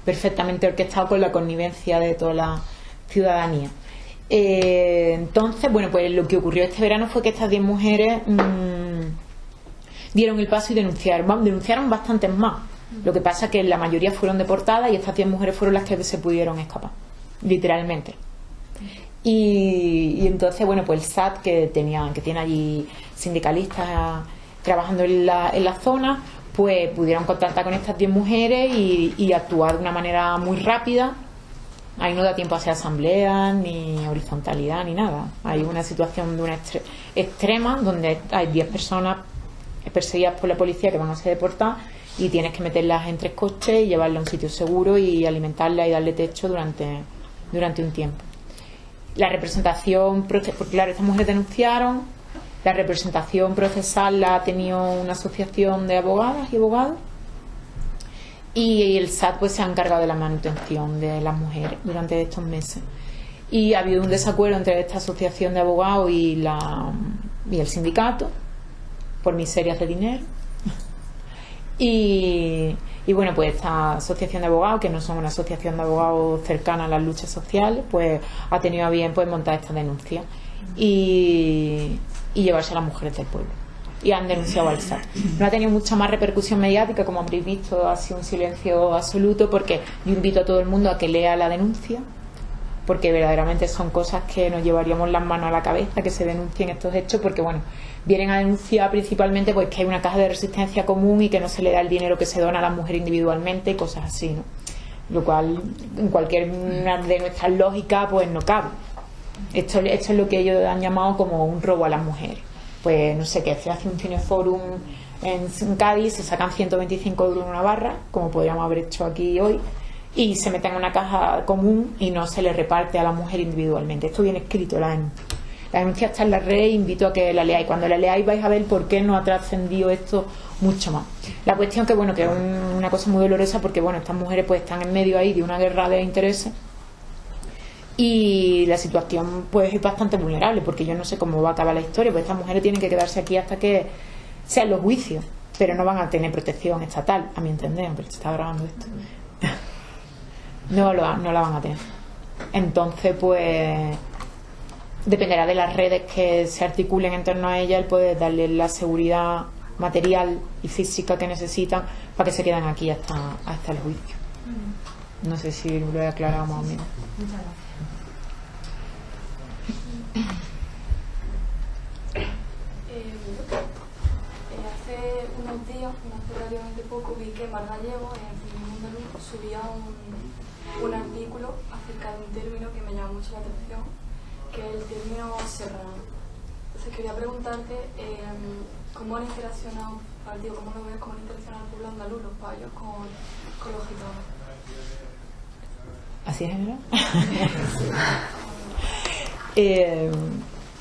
[SPEAKER 1] perfectamente orquestado con la connivencia de toda la ciudadanía. Entonces, bueno, pues lo que ocurrió este verano fue que estas 10 mujeres dieron el paso y denunciaron bastantes más. Lo que pasa es que la mayoría fueron deportadas y estas 10 mujeres fueron las que se pudieron escapar, literalmente. Y entonces, bueno, pues el SAT, que tiene allí sindicalistas trabajando en la zona, pues pudieron contactar con estas 10 mujeres y actuar de una manera muy rápida. Ahí no da tiempo a hacer asambleas, ni horizontalidad, ni nada. Hay una situación de una extrema, donde hay 10 personas perseguidas por la policía que van a ser deportadas, y tienes que meterlas en 3 coches y llevarlas a un sitio seguro y alimentarlas y darle techo durante un tiempo. La representación, porque claro, estas mujeres denunciaron, la representación procesal la ha tenido una asociación de abogadas y abogados, y el SAT pues se ha encargado de la manutención de las mujeres durante estos meses. Y ha habido un desacuerdo entre esta asociación de abogados y el sindicato por miserias de dinero. Y bueno, pues esta asociación de abogados, que no son una asociación de abogados cercana a las luchas sociales, pues ha tenido a bien pues montar esta denuncia y llevarse a las mujeres del pueblo. Y han denunciado al SAT. No ha tenido mucha más repercusión mediática, como habréis visto, ha sido un silencio absoluto, porque yo invito a todo el mundo a que lea la denuncia, porque verdaderamente son cosas que nos llevaríamos las manos a la cabeza, que se denuncien estos hechos, porque bueno, vienen a denunciar principalmente pues que hay una caja de resistencia común y que no se le da el dinero que se dona a la mujer individualmente y cosas así, ¿no? Lo cual en cualquier una de nuestras lógicas pues no cabe. Esto es lo que ellos han llamado como un robo a las mujeres. Pues no sé qué, se hace un cineforum en Cádiz, se sacan 125 euros en una barra, como podríamos haber hecho aquí hoy, y se meten en una caja común y no se le reparte a la mujer individualmente. Esto viene escrito en la denuncia. La denuncia está en la red, invito a que la leáis. Cuando la leáis vais a ver por qué no ha trascendido esto mucho más. La cuestión que bueno, que es una cosa muy dolorosa, porque bueno, estas mujeres pues están en medio ahí de una guerra de intereses, y la situación pues es bastante vulnerable, porque yo no sé cómo va a acabar la historia, pues estas mujeres tienen que quedarse aquí hasta que sean los juicios, pero no van a tener protección estatal, a mi entender, porque se está grabando esto. No la van a tener. Entonces pues dependerá de las redes que se articulen en torno a ella el poder darle la seguridad material y física que necesitan para que se queden aquí hasta el juicio. No sé si lo he aclarado más o menos.
[SPEAKER 3] Muchas gracias.
[SPEAKER 4] Hace unos días, hace relativamente poco, vi que Mar Gallego en Mundo Luz subía un artículo acerca de un término que me llama mucho la atención, que es el término serrano. Entonces quería preguntarte cómo han interaccionado, cómo lo ves, cómo han interaccionado el pueblo andaluz, los payos, con los gitanos.
[SPEAKER 1] ¿Así es general?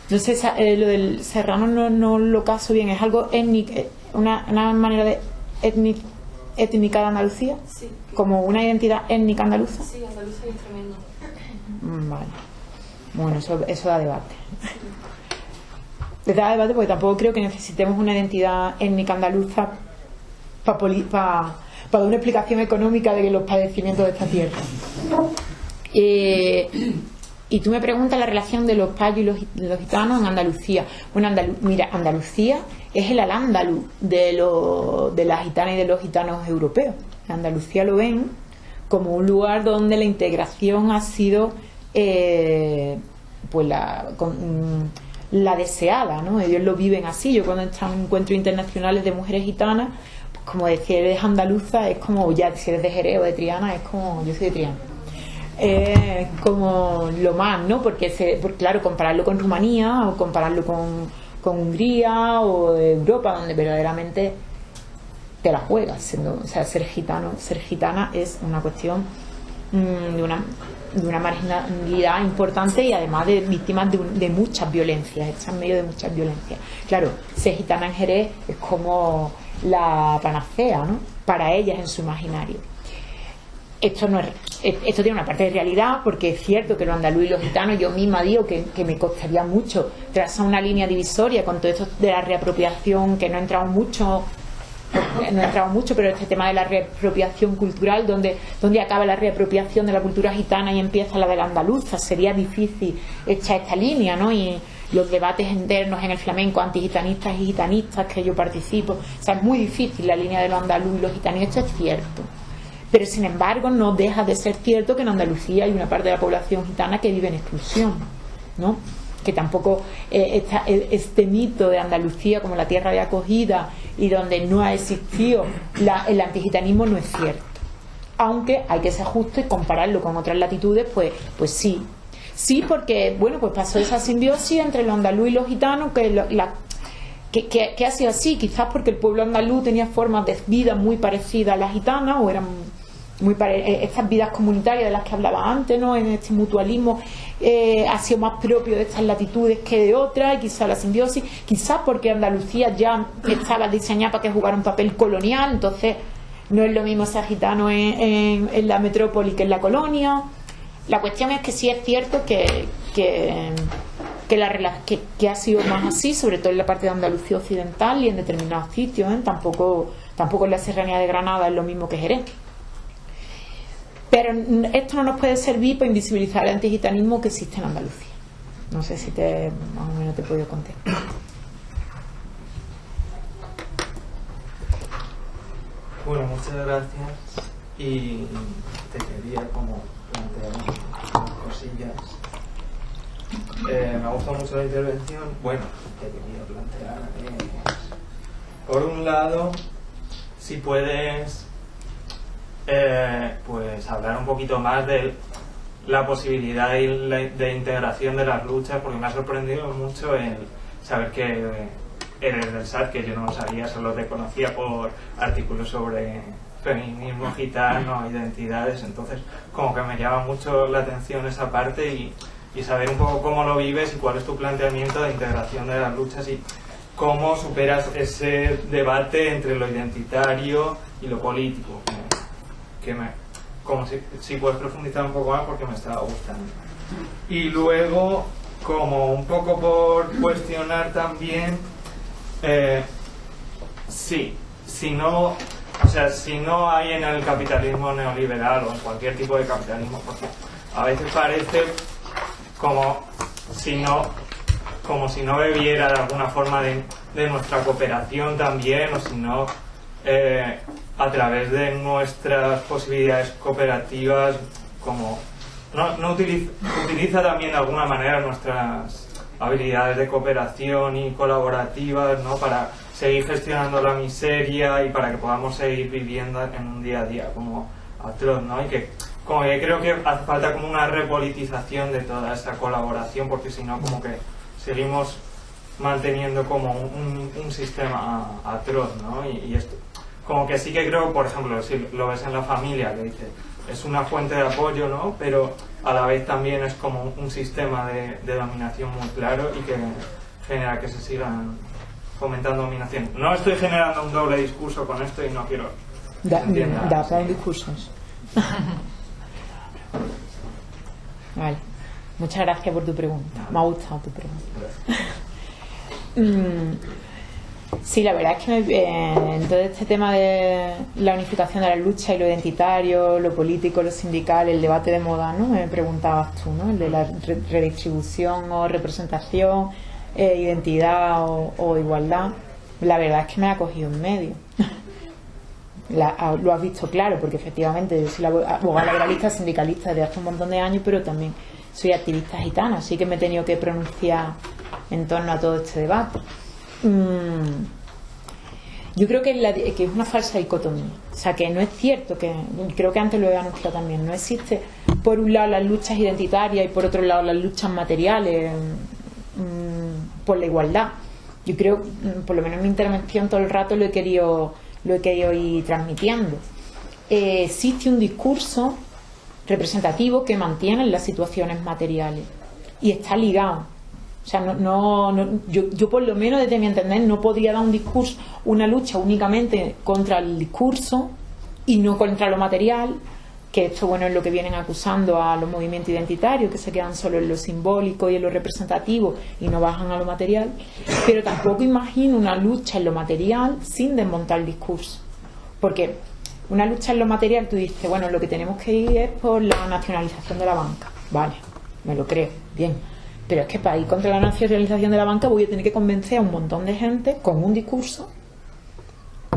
[SPEAKER 1] No sé, lo del serrano no lo caso bien. ¿Es algo étnico, una manera de étnica de Andalucía?
[SPEAKER 4] Sí.
[SPEAKER 1] ¿Como una identidad étnica andaluza?
[SPEAKER 4] Sí, andaluza y extremeña.
[SPEAKER 1] Vale. Bueno, eso da debate. Da debate porque tampoco creo que necesitemos una identidad étnica andaluza para dar una explicación económica de los padecimientos de esta tierra. Y tú me preguntas la relación de los payos y los gitanos en Andalucía. Bueno, mira, Andalucía es el al-ándalus de las gitanas y de los gitanos europeos. Andalucía lo ven como un lugar donde la integración ha sido pues la deseada, ¿no? Ellos lo viven así. Yo cuando están en encuentros internacionales de mujeres gitanas, pues como decir eres andaluza, es como, ya si eres de Jerez o de Triana, es como, yo soy de Triana. como lo más, ¿no? Porque claro, compararlo con Rumanía o compararlo con Hungría o Europa, donde verdaderamente te la juegas siendo, o sea, ser gitano, ser gitana es una cuestión de una marginalidad importante y además de víctimas de muchas violencias, está en medio de muchas violencias. Claro, ser gitana en Jerez es como la panacea, ¿no? Para ellas en su imaginario. Esto tiene una parte de realidad, porque es cierto que los andaluz y los gitanos, yo misma digo que me costaría mucho trazar una línea divisoria con todo esto de la reapropiación, que no he entrado mucho, pero este tema de la reapropiación cultural, donde acaba la reapropiación de la cultura gitana y empieza la de la andaluza, sería difícil echar esta línea, ¿no? Y los debates internos en el flamenco, antigitanistas y gitanistas, que yo participo, o sea, es muy difícil la línea de los andaluz y los gitanos, esto es cierto. Pero sin embargo no deja de ser cierto que en Andalucía hay una parte de la población gitana que vive en exclusión, ¿no? Que tampoco este mito de Andalucía como la tierra de acogida y donde no ha existido el antigitanismo no es cierto, aunque hay que ser justo y compararlo con otras latitudes, pues sí, porque bueno, pues pasó esa simbiosis entre los andaluz y los gitanos que ha sido así, quizás porque el pueblo andaluz tenía formas de vida muy parecidas a las gitanas, o eran estas vidas comunitarias de las que hablaba antes, ¿no? En este mutualismo ha sido más propio de estas latitudes que de otras, y quizás la simbiosis, quizás porque Andalucía ya estaba diseñada para que jugara un papel colonial, entonces no es lo mismo ser gitano en la metrópoli que en la colonia. La cuestión es que sí es cierto que ha sido más así, sobre todo en la parte de Andalucía occidental y en determinados sitios, ¿eh? Tampoco en la serranía de Granada es lo mismo que Jerez. Pero esto no nos puede servir para invisibilizar el antigitanismo que existe en Andalucía. No sé si más o menos te he podido contestar.
[SPEAKER 5] Bueno, muchas gracias. Y te quería como plantear unas cosillas. Me ha gustado mucho la intervención. Bueno, te quería plantear por un lado, si puedes pues hablar un poquito más de la posibilidad de integración de las luchas, porque me ha sorprendido mucho el saber que eres del SAT, que yo no lo sabía, solo te conocía por artículos sobre feminismo gitano, identidades, entonces como que me llama mucho la atención esa parte y saber un poco cómo lo vives y cuál es tu planteamiento de integración de las luchas y cómo superas ese debate entre lo identitario y lo político, como si puedes profundizar un poco más, porque me estaba gustando. Y luego, como un poco por cuestionar también, si no hay en el capitalismo neoliberal o en cualquier tipo de capitalismo, porque a veces parece como si no bebiera de alguna forma de nuestra cooperación también, o si no a través de nuestras posibilidades cooperativas, como no utiliza también de alguna manera nuestras habilidades de cooperación y colaborativas, ¿no? Para seguir gestionando la miseria y para que podamos seguir viviendo en un día a día como atroz, ¿no? Y que como que creo que hace falta como una repolitización de toda esa colaboración, porque si no como que seguimos manteniendo como un sistema atroz, ¿no? Y esto como que sí que creo, por ejemplo, si lo ves en la familia, que dice, es una fuente de apoyo, ¿no? Pero a la vez también es como un sistema de dominación muy claro y que genera que se sigan fomentando dominación. No estoy generando un doble discurso con esto y no quiero que se entienda.
[SPEAKER 1] Da discursos. Vale. Muchas gracias por tu pregunta. Me ha gustado tu pregunta. Sí, la verdad es que en todo este tema de la unificación de la lucha y lo identitario, lo político, lo sindical, el debate de moda, ¿no? Me preguntabas tú, ¿no? El de la redistribución o representación, identidad o igualdad. La verdad es que me ha cogido en medio. Lo has visto claro, porque efectivamente yo soy abogada laboralista, sindicalista desde hace un montón de años, pero también soy activista gitana, así que me he tenido que pronunciar en torno a todo este debate. Yo creo que es una falsa dicotomía, o sea, que no es cierto, que creo que antes lo he anunciado también, no existe por un lado las luchas identitarias y por otro lado las luchas materiales por la igualdad. Yo creo, por lo menos en mi intervención todo el rato lo he querido ir transmitiendo. Existe un discurso representativo que mantiene las situaciones materiales y está ligado. O sea, yo por lo menos desde mi entender no podría dar un discurso, una lucha únicamente contra el discurso y no contra lo material, que esto, bueno, es lo que vienen acusando a los movimientos identitarios, que se quedan solo en lo simbólico y en lo representativo y no bajan a lo material. Pero tampoco imagino una lucha en lo material sin desmontar el discurso, porque una lucha en lo material, tú dices, bueno, lo que tenemos que ir es por la nacionalización de la banca. Vale, me lo creo, bien. Pero es que para ir contra la nacionalización de la banca voy a tener que convencer a un montón de gente con un discurso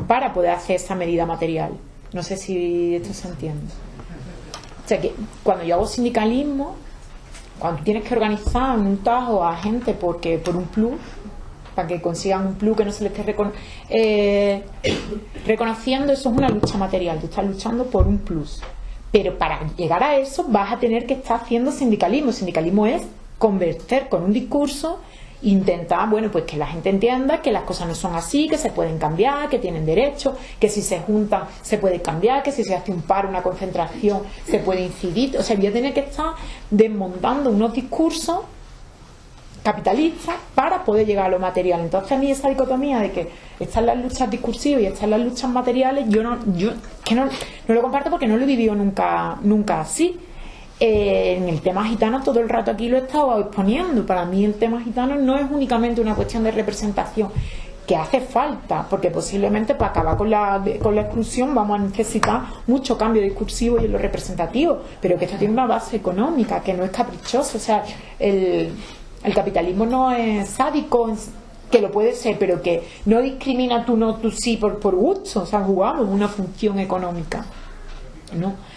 [SPEAKER 1] para poder hacer esa medida material. No sé si esto se entiende. O sea que cuando yo hago sindicalismo, cuando tienes que organizar en un tajo a gente por un plus, para que consigan un plus que no se les esté reconociendo, eso es una lucha material. Tú estás luchando por un plus. Pero para llegar a eso vas a tener que estar haciendo sindicalismo. Sindicalismo es convertir con un discurso, intentar, bueno, pues que la gente entienda que las cosas no son así, que se pueden cambiar, que tienen derecho, que si se juntan se puede cambiar, que si se hace un paro, una concentración, se puede incidir. O sea, voy a tener que estar desmontando unos discursos capitalistas para poder llegar a lo material. Entonces a mí esa dicotomía de que están las luchas discursivas y están las luchas materiales, yo no lo comparto porque no lo he vivido nunca así. En el tema gitano todo el rato aquí lo he estado exponiendo. Para mí el tema gitano no es únicamente una cuestión de representación, que hace falta, porque posiblemente para acabar con la exclusión vamos a necesitar mucho cambio discursivo y en lo representativo, pero que esto tiene una base económica, que no es caprichoso. O sea, el capitalismo no es sádico, que lo puede ser, pero que no discrimina tú no, tú sí por gusto. O sea, jugamos una función económica, ¿no?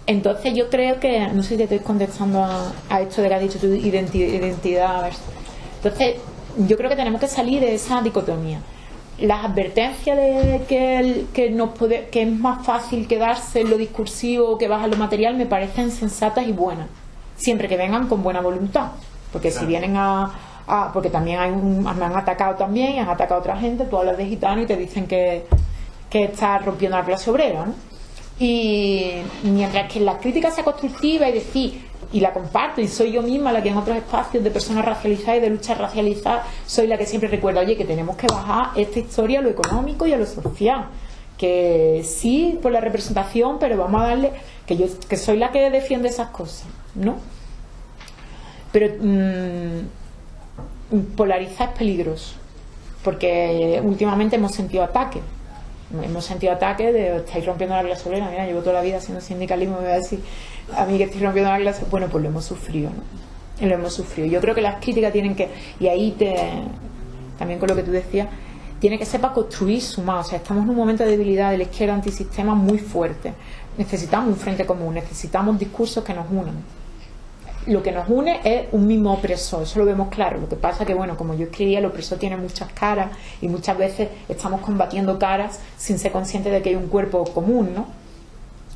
[SPEAKER 1] Entonces yo creo que, no sé si te estoy contestando a esto de que has dicho tu identidad. Entonces yo creo que tenemos que salir de esa dicotomía. Las advertencias de que es más fácil quedarse en lo discursivo que baja lo material me parecen sensatas y buenas, siempre que vengan con buena voluntad, porque si vienen porque también me han atacado también, han atacado a otra gente. Tú hablas de gitano y te dicen que estás rompiendo la clase obrera, ¿no? Y mientras que la crítica sea constructiva y decir, y la comparto, y soy yo misma la que en otros espacios de personas racializadas y de luchas racializadas soy la que siempre recuerda, oye, que tenemos que bajar esta historia a lo económico y a lo social, que sí por la representación, pero vamos a darle, que soy la que defiende esas cosas, ¿no? Pero polarizar es peligroso, porque últimamente hemos sentido ataques de estáis rompiendo la clase obrera. Mira, llevo toda la vida haciendo sindicalismo, me voy a decir a mí que estoy rompiendo la clase. Bueno, pues lo hemos sufrido, ¿no? Lo hemos sufrido. Yo creo que las críticas tienen que, y ahí también con lo que tú decías, tiene que ser para construir sumar. O sea, estamos en un momento de debilidad de la izquierda antisistema muy fuerte. Necesitamos un frente común, necesitamos discursos que nos unan. Lo que nos une es un mismo opresor, eso lo vemos claro. Lo que pasa que, bueno, como yo escribía, el opresor tiene muchas caras y muchas veces estamos combatiendo caras sin ser conscientes de que hay un cuerpo común, ¿no?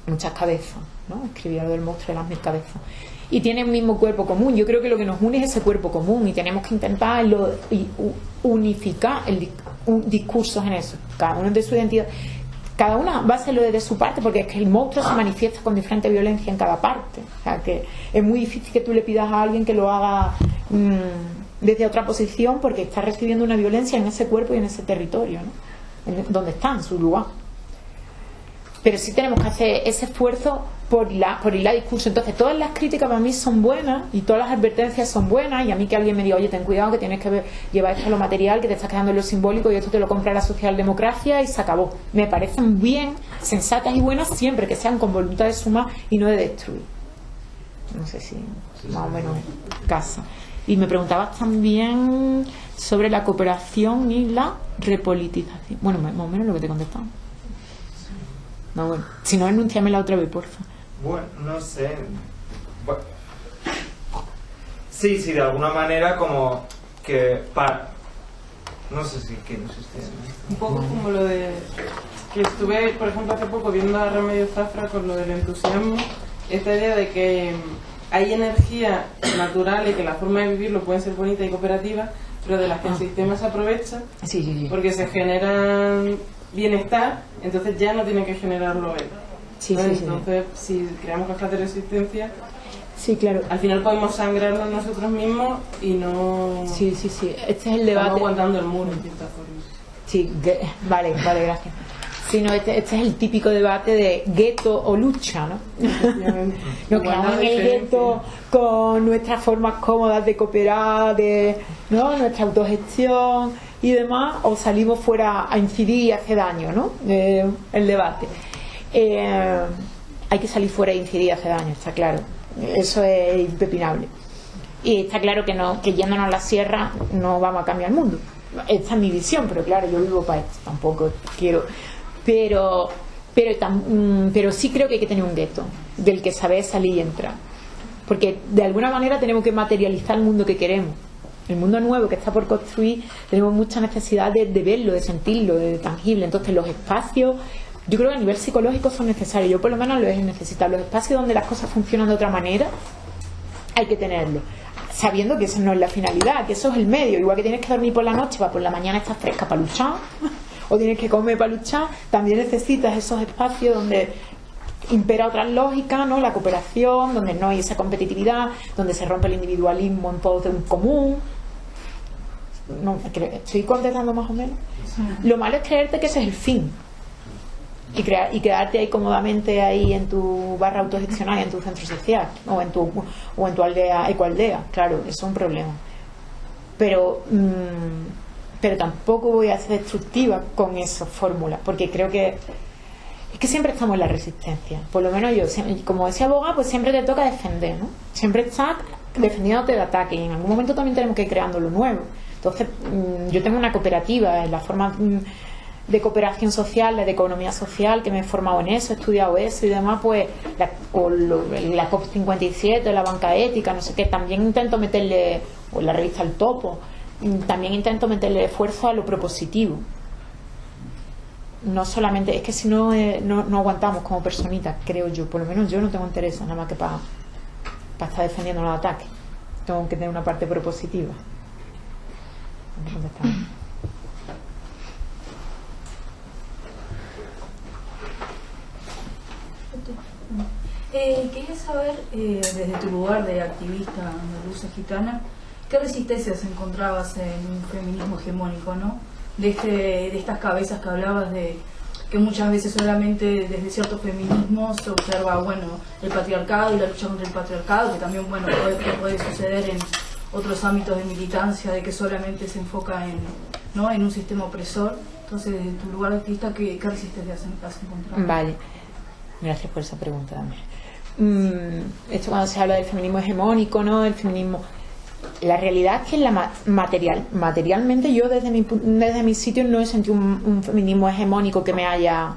[SPEAKER 1] Muchas cabezas, ¿no? Escribía lo del monstruo de las mil cabezas. Y tiene el mismo cuerpo común. Yo creo que lo que nos une es ese cuerpo común y tenemos que intentar unificar discursos en eso, cada uno de su identidad. Cada una va a hacerlo desde su parte, porque es que el monstruo se manifiesta con diferente violencia en cada parte. O sea, que es muy difícil que tú le pidas a alguien que lo haga desde otra posición, porque está recibiendo una violencia en ese cuerpo y en ese territorio, ¿no? Donde está, en su lugar. Pero sí tenemos que hacer ese esfuerzo por hilar discurso. Entonces todas las críticas para mí son buenas y todas las advertencias son buenas, y a mí que alguien me diga, oye, ten cuidado que tienes que llevar esto a lo material, que te estás quedando en lo simbólico y esto te lo compra la socialdemocracia y se acabó. Me parecen bien, sensatas y buenas, siempre que sean con voluntad de sumar y no de destruir. No sé si más o menos casa. Y me preguntabas también sobre la cooperación y la repolitización. Bueno, más o menos lo que te contestaba. No, bueno, si no, enúnciamela otra vez, porfa.
[SPEAKER 5] Bueno, no sé. Bueno. Sí, de alguna manera como que no sé si quiero insistir en esto.
[SPEAKER 6] Un poco como lo de que estuve, por ejemplo, hace poco viendo a Remedios Zafra con lo del entusiasmo, esta idea de que hay energía natural y que la forma de vivirlo pueden ser bonitas y cooperativas, pero de las que el sistema se aprovecha porque se genera bienestar, entonces ya no tiene que generarlo él. Entonces, si creamos cajas de resistencia,
[SPEAKER 1] claro,
[SPEAKER 6] al final podemos sangrarnos nosotros mismos y no...
[SPEAKER 1] Este es el debate.
[SPEAKER 6] Estamos aguantando el muro, en cierta forma.
[SPEAKER 1] Vale, gracias. Este es el típico debate de gueto o lucha, ¿no? Nos quedamos en el gueto con nuestras formas cómodas de cooperar, ¿no? Nuestra autogestión y demás, o salimos fuera a incidir y hacer daño, ¿no? El debate. Hay que salir fuera e incidir y hacer daño, está claro. Eso es impepinable. Y está claro que yéndonos a la sierra no vamos a cambiar el mundo. Esta es mi visión, pero claro, yo vivo para esto, tampoco quiero... Pero sí creo que hay que tener un gueto del que saber salir y entrar, porque de alguna manera tenemos que materializar el mundo que queremos, el mundo nuevo que está por construir. Tenemos mucha necesidad de verlo, de sentirlo, de tangible. Entonces los espacios, yo creo que a nivel psicológico son necesarios. Yo por lo menos los he necesitado. Los espacios donde las cosas funcionan de otra manera hay que tenerlos, sabiendo que esa no es la finalidad, que eso es el medio. Igual que tienes que dormir por la noche para por la mañana estar fresca para luchar, o tienes que comer para luchar, también necesitas esos espacios donde impera otras lógicas, ¿no? La cooperación, donde no hay esa competitividad, donde se rompe el individualismo en pos de un común. No, ¿estoy contestando más o menos? Lo malo es creerte que ese es el fin y quedarte ahí cómodamente ahí en tu barra autogestionada, en tu centro social o en tu aldea, ecoaldea. Claro, eso es un problema, pero tampoco voy a ser destructiva con esas fórmulas, porque creo que es que siempre estamos en la resistencia. Por lo menos yo, como decía abogado, pues siempre te toca defender, ¿no? Siempre estás defendiéndote de ataque, y en algún momento también tenemos que ir creando lo nuevo. Entonces yo tengo una cooperativa, en la forma de cooperación social, de economía social, que me he formado en eso, he estudiado eso y demás, pues la COP57, la banca ética, no sé qué, también intento meterle, o la revista El Topo, también intento meterle esfuerzo a lo propositivo. No solamente, es que si no, no aguantamos como personitas, creo yo. Por lo menos yo no tengo interés nada más que para estar defendiendo los ataques. Tengo que tener una parte propositiva. ¿Dónde estamos?
[SPEAKER 7] Quería saber, desde tu lugar de activista andaluza gitana, ¿qué resistencias encontrabas en un feminismo hegemónico, ¿no? De estas cabezas que hablabas, de que muchas veces solamente desde cierto feminismo se observa, bueno, el patriarcado y la lucha contra el patriarcado, que también, bueno, puede suceder en otros ámbitos de militancia, de que solamente se enfoca en un sistema opresor. Entonces, desde tu lugar de activista, ¿qué resistencias has encontrado?
[SPEAKER 1] Vale, gracias por esa pregunta también. Esto cuando se habla del feminismo hegemónico, ¿no? El feminismo... La realidad es que materialmente yo desde mi sitio no he sentido un feminismo hegemónico que me haya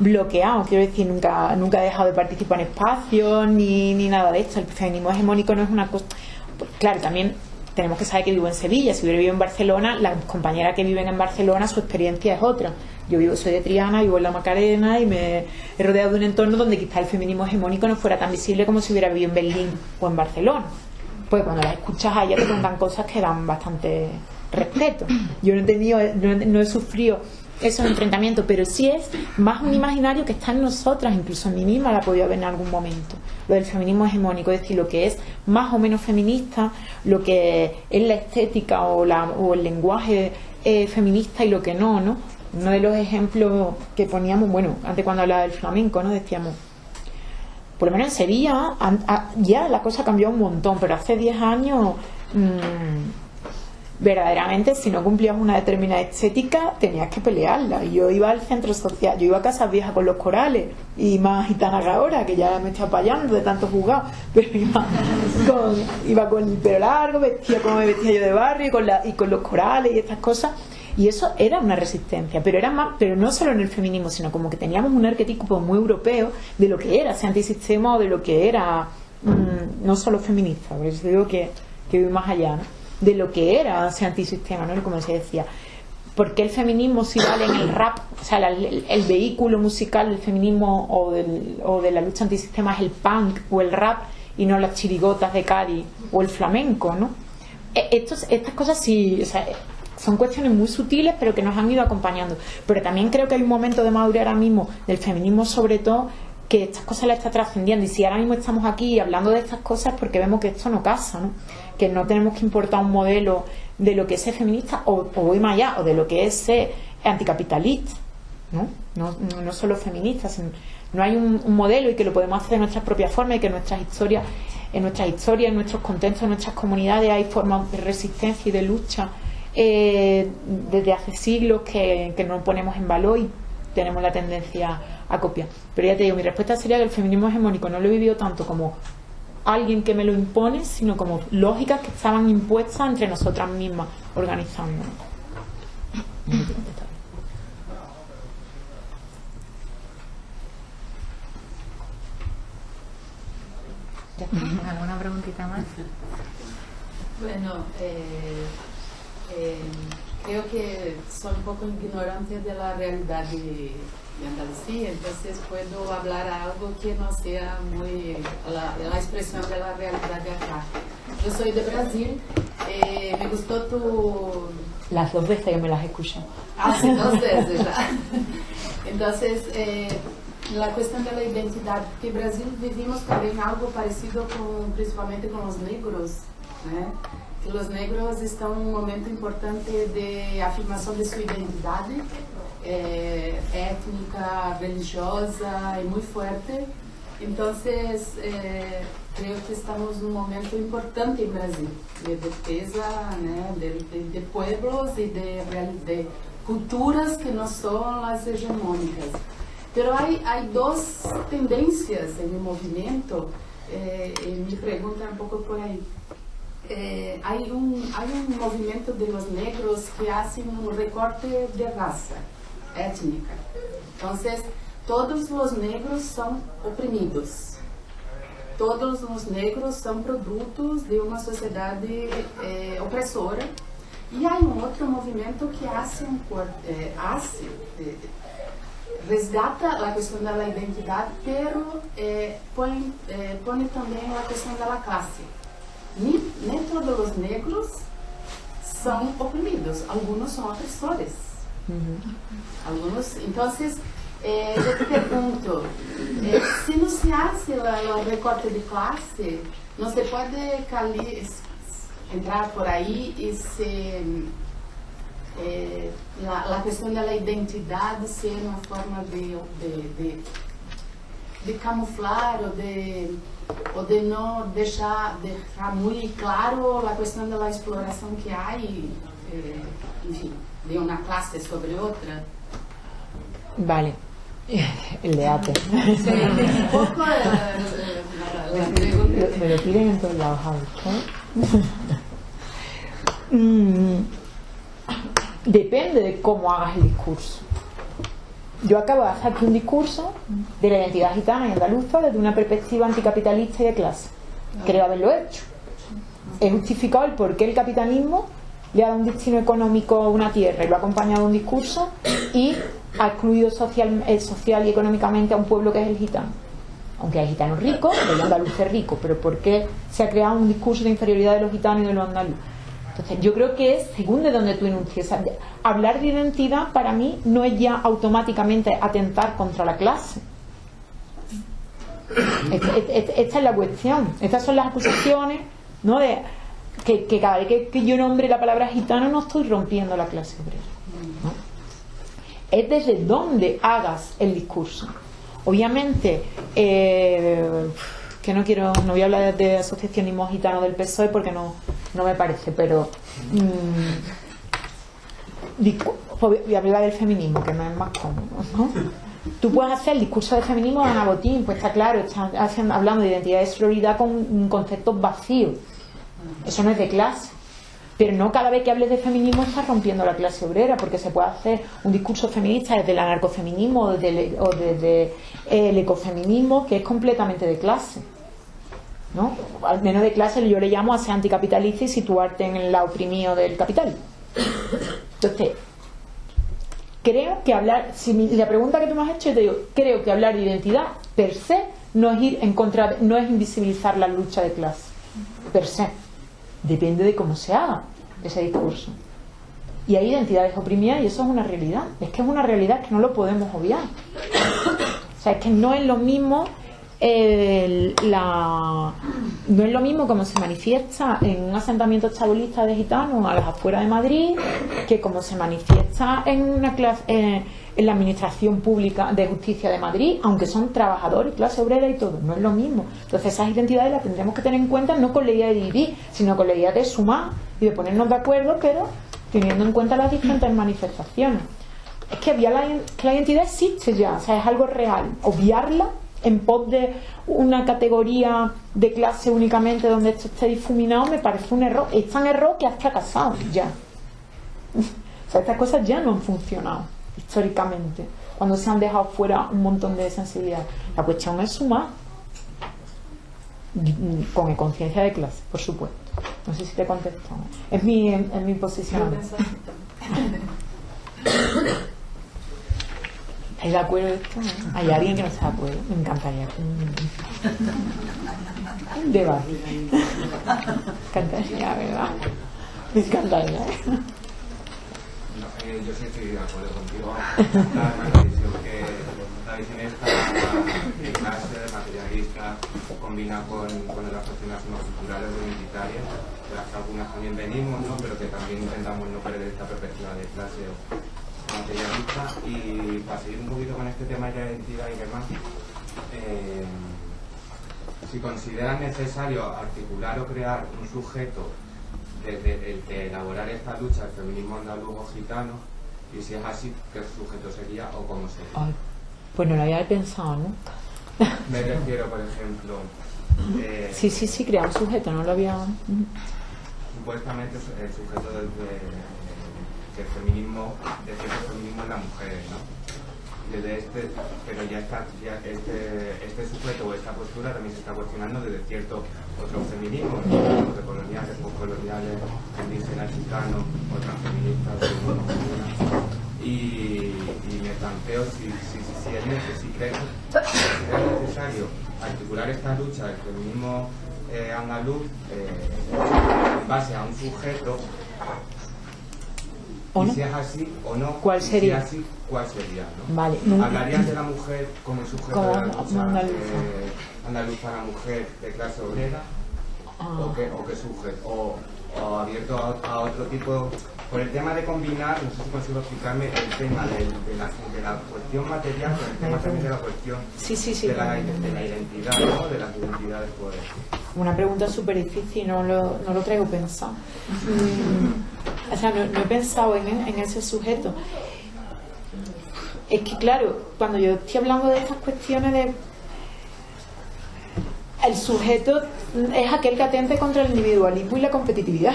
[SPEAKER 1] bloqueado. Quiero decir, nunca he dejado de participar en espacios ni nada de esto. El feminismo hegemónico no es una cosa... Claro, también tenemos que saber que vivo en Sevilla. Si hubiera vivido en Barcelona, las compañeras que viven en Barcelona, su experiencia es otra. Yo soy de Triana, vivo en la Macarena y me he rodeado de un entorno donde quizá el feminismo hegemónico no fuera tan visible como si hubiera vivido en Berlín o en Barcelona. Pues cuando las escuchas a ellas te cuentan cosas que dan bastante respeto. Yo no he sufrido esos enfrentamientos, pero sí es más un imaginario que está en nosotras, incluso en mí misma la he podido ver en algún momento, lo del feminismo hegemónico, es decir, lo que es más o menos feminista, lo que es la estética o el lenguaje feminista y lo que no. Uno de los ejemplos que poníamos, bueno, antes cuando hablaba del flamenco, ¿no? Decíamos, por lo menos en Sevilla ya la cosa cambió un montón, pero hace 10 años verdaderamente si no cumplías una determinada estética tenías que pelearla. Yo iba al centro social, yo iba a Casas Viejas con los corales, y más gitana que ahora, que ya me estoy apayando de tanto jugar, pero iba con el pelo largo, vestía como me vestía yo de barrio y con los corales y estas cosas. Y eso era una resistencia, pero no solo en el feminismo, sino como que teníamos un arquetipo muy europeo de lo que era ser antisistema o de lo que era no solo feminista, por eso digo que voy más allá, ¿no? De lo que era ser antisistema, ¿no? Como se decía. ¿por qué el feminismo si vale en el rap? O sea, el vehículo musical del feminismo o de la lucha antisistema es el punk o el rap y no las chirigotas de Cádiz o el flamenco, ¿no? Estas cosas sí, o sea, son cuestiones muy sutiles pero que nos han ido acompañando. Pero también creo que hay un momento de madurez ahora mismo del feminismo, sobre todo, que estas cosas las está trascendiendo. Y si ahora mismo estamos aquí hablando de estas cosas, porque vemos que esto no casa, ¿no? Que no tenemos que importar un modelo de lo que es ser feminista o voy más allá, o de lo que es ser anticapitalista, ¿no? No solo feminista, sino, no hay un modelo, y que lo podemos hacer de nuestras propias formas, y que en nuestras historias, en nuestros contextos, en nuestras comunidades hay formas de resistencia y de lucha desde hace siglos que no ponemos en valor y tenemos la tendencia a copiar. Pero ya te digo, mi respuesta sería que el feminismo hegemónico no lo he vivido tanto como alguien que me lo impone, sino como lógicas que estaban impuestas entre nosotras mismas, organizándonos.
[SPEAKER 2] ¿Alguna preguntita más?
[SPEAKER 8] Bueno, creo que son un poco ignorantes de la realidad de Andalucía, entonces puedo hablar algo que no sea muy la expresión de la realidad de acá. Yo soy de Brasil, me gustó tu...
[SPEAKER 1] Las 2 veces que me las escucho.
[SPEAKER 8] Sí, 2 veces ya. Entonces, la cuestión de la identidad, que en Brasil vivimos también algo parecido principalmente con los negros, ¿no? Que los negros están en un momento importante de afirmación de su identidad étnica, religiosa y muy fuerte. Entonces, creo que estamos en un momento importante en Brasil de defensa, ¿no? de pueblos y de culturas que no son las hegemónicas. Pero hay 2 tendencias en el movimiento, y mi pregunta un poco por ahí. Hay un movimiento de los negros que hacen un recorte de raza étnica. Entonces, todos los negros son oprimidos. Todos los negros son productos de una sociedad opresora. Y hay un otro movimiento que resgata la cuestión de la identidad, pero pone también la cuestión de la clase. Ni todos los negros son oprimidos, algunos son opresores. Algunos, entonces, yo te pregunto, si no se hace el recorte de clase, no se puede entrar por ahí y la cuestión de la identidad ser una forma de camuflar o de no dejar muy claro la cuestión de la exploración que hay, enfim, de una clase sobre otra.
[SPEAKER 1] Vale. El debate.
[SPEAKER 8] Sí, un poco
[SPEAKER 1] me lo piden en todos lados, Depende de cómo hagas el discurso. Yo acabo de hacer aquí un discurso de la identidad gitana y andaluza desde una perspectiva anticapitalista y de clase. Creo haberlo hecho. He justificado el por qué el capitalismo le ha dado un destino económico a una tierra y lo ha acompañado de un discurso y ha excluido social y económicamente a un pueblo que es el gitano. Aunque hay gitanos ricos, hay andaluces ricos, pero ¿por qué se ha creado un discurso de inferioridad de los gitanos y de los andaluces? Entonces, yo creo que es según de donde tú enuncies. Hablar de identidad para mí no es ya automáticamente atentar contra la clase. Esta es la cuestión. Estas son las acusaciones, ¿no? De que cada vez que yo nombre la palabra gitano no estoy rompiendo la clase obrera, ¿no? Es desde donde hagas el discurso. Obviamente, que no voy a hablar de asociacionismo gitano del PSOE porque no me parece, pero voy a hablar del feminismo, que me es más cómodo, ¿no? Tú puedes hacer el discurso de feminismo de Ana Botín, pues está claro, está hablando de identidad y sororidad con conceptos vacíos. Eso no es de clase. Pero no cada vez que hables de feminismo estás rompiendo la clase obrera, porque se puede hacer un discurso feminista desde el anarcofeminismo o desde el ecofeminismo, que es completamente de clase, ¿no? Al menos de clase yo le llamo a ser anticapitalista y situarte en el lado oprimido del capital. Entonces, creo que hablar, si la pregunta que tú me has hecho, yo te digo, creo que hablar de identidad per se no es ir en contra, no es invisibilizar la lucha de clase per se. Depende de cómo se haga ese discurso. Y hay identidades oprimidas y eso es una realidad. Es que es una realidad que no lo podemos obviar. O sea, es que no es lo mismo no es lo mismo como se manifiesta en un asentamiento chabolista de gitanos a las afueras de Madrid que como se manifiesta en una clase en la administración pública de justicia de Madrid, aunque son trabajadores, clase obrera y todo, no es lo mismo. Entonces esas identidades las tendremos que tener en cuenta no con la idea de dividir, sino con la idea de sumar y de ponernos de acuerdo, pero teniendo en cuenta las distintas manifestaciones. Es que la identidad existe ya, o sea, es algo real. Obviarla en pos de una categoría de clase únicamente donde esto esté difuminado me parece un error. Es tan error que ha fracasado ya. O sea, estas cosas ya no han funcionado históricamente cuando se han dejado fuera un montón de sensibilidad. La cuestión es sumar con conciencia de clase, por supuesto. No sé si te contesto. Es mi posición. ¿Estáis de acuerdo de esto? ¿Hay alguien que no está de acuerdo? Me encantaría un debate. Me encantaría, ¿verdad? Me encantaría.
[SPEAKER 9] Yo sí estoy de acuerdo contigo. La visión esta de clase, materialista, combina con las cuestiones culturales o identitarias, de las que algunas también venimos, ¿no? Pero que también intentamos no perder esta perspectiva de clase materialista. Y para seguir un poquito con este tema de la identidad y demás, si consideran necesario articular o crear un sujeto desde el que elaborar esta lucha del feminismo andaluz o gitano, y si es así, ¿qué sujeto sería o cómo sería?
[SPEAKER 1] Ay, pues no lo había pensado nunca.
[SPEAKER 9] Me refiero, por ejemplo...
[SPEAKER 1] sí, crear un sujeto, no lo había...
[SPEAKER 9] Supuestamente el sujeto del feminismo, de cierto feminismo en las mujeres, ¿no? Desde pero ya está, este sujeto o esta postura también se está cuestionando desde cierto otro feminismo, de coloniales, postcoloniales, indígenas, chicanos, otras feministas del mundo femenino. Y me planteo si creo necesario articular esta lucha del feminismo andaluz en base a un sujeto. Y si es así o no,
[SPEAKER 1] ¿cuál sería?
[SPEAKER 9] Si es así, ¿cuál sería? ¿No?
[SPEAKER 1] Vale.
[SPEAKER 9] ¿Hablarías de la mujer como el sujeto de la lucha andaluza, la mujer de clase obrera? ¿O qué sujeto? ¿O abierto a otro tipo? Por el tema de combinar, no sé si consigo explicarme el tema de la cuestión material con el tema también de la cuestión de la identidad, ¿no? De las identidades, pues.
[SPEAKER 1] Una pregunta súper difícil, no lo traigo pensado. O sea, no he pensado en ese sujeto. Es que claro, cuando yo estoy hablando de estas cuestiones el sujeto es aquel que atente contra el individualismo y la competitividad